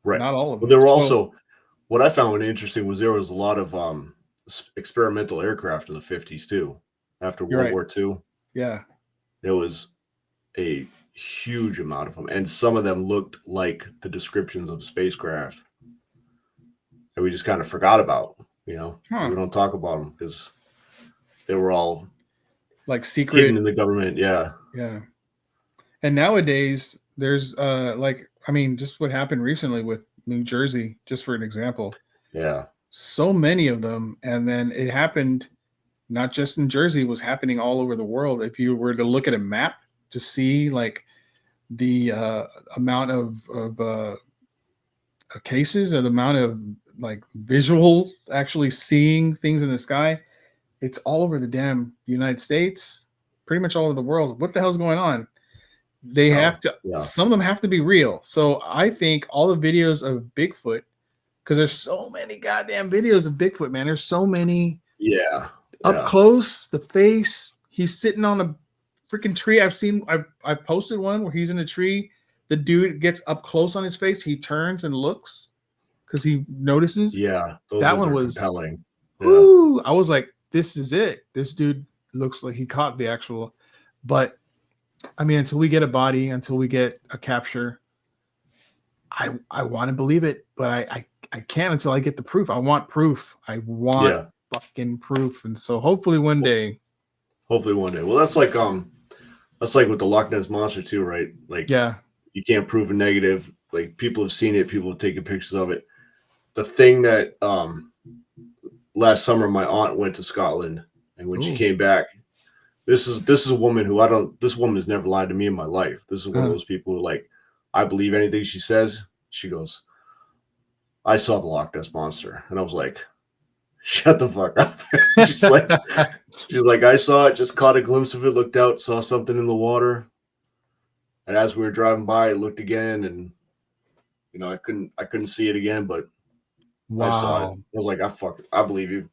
right. Not all of Well, them. there were So, also what I found interesting was there was a lot of experimental aircraft in the 50s too. After you're World right. War II, Yeah. there was a huge amount of them, and some of them looked like the descriptions of spacecraft, and we just kind of forgot about. We don't talk about them because they were all Like secret. hidden in the government. Yeah, Yeah. And nowadays, there's just what happened recently with New Jersey, just for an example. yeah, So many of them, and then it happened not just in Jersey, it was happening all over the world. If you were to look at a map to see like the amount of cases or the amount of like visual actually seeing things in the sky, it's all over the damn United States, pretty much all over the world. What the hell's going on? They have to, yeah, some of them have to be real. So I think all the videos of Bigfoot, because there's so many goddamn videos of Bigfoot, man. There's so many yeah, up close, the face. He's sitting on a freaking tree. I've posted one where he's in a tree. The dude gets up close on his face. He turns and looks because he notices. yeah. Those That ones one are was compelling. Yeah, whoo. I was like, this is it. This dude looks like he caught the actual, but I mean, until we get a body, until we get a capture, I want to believe it, but I can't until I get the proof. I want proof. I want fucking proof. And so hopefully one day. Hopefully one day. Well, that's like with the Loch Ness monster too, right? Like, Yeah, you can't prove a negative. Like, people have seen it, people have taken pictures of it. The thing that last summer my aunt went to Scotland, and when she came back, this is a woman who this woman has never lied to me in my life. This is one of those people who, like, I believe anything she says. She goes, I saw the Loch Ness monster, and I was like, shut the fuck up. she's like, I saw it, just caught a glimpse of it, looked out, saw something in the water, and as we were driving by, I looked again, and I couldn't see it again, but I saw it. I was like, I believe you.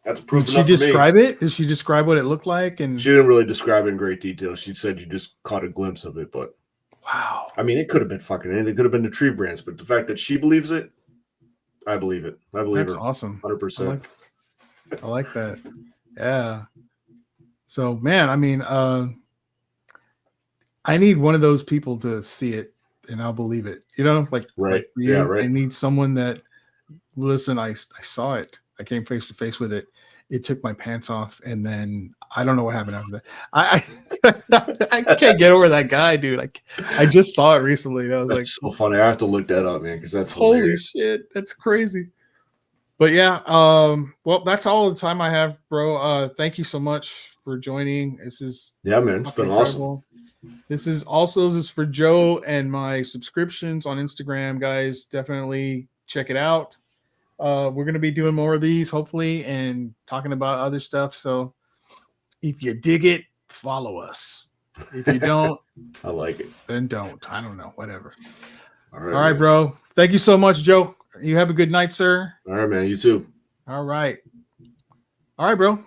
That's proof Did she enough for me. describe it? Did she describe what it looked like? And She didn't really describe it in great detail. She said you just caught a glimpse of it, but wow. I mean, it could have been fucking anything. It could have been the tree branch, but the fact that she believes it, I believe it. I believe That's her. awesome. 100%. I like that. Yeah. So, man, I mean, I need one of those people to see it, and I'll believe it. Right. Like for you, Yeah, right. I need someone that, listen, I saw it. I came face to face with it. It took my pants off, and then I don't know what happened after that. I can't get over that guy, dude. I just saw it recently. And I was That's like, so funny. I have to look that up, man, because that's holy hilarious. shit, that's crazy. But yeah, well, that's all the time I have, bro. Thank you so much for joining. This is man, it's been awesome. This is for Joe and my subscriptions on Instagram, guys. Definitely check it out. We're going to be doing more of these, hopefully, and talking about other stuff. So if you dig it, follow us. If you don't, I like it. then don't. I don't know. Whatever. All All right, man. bro. Thank you so much, Joe. You have a good night, sir. All right, man. You too. All right. All right, bro.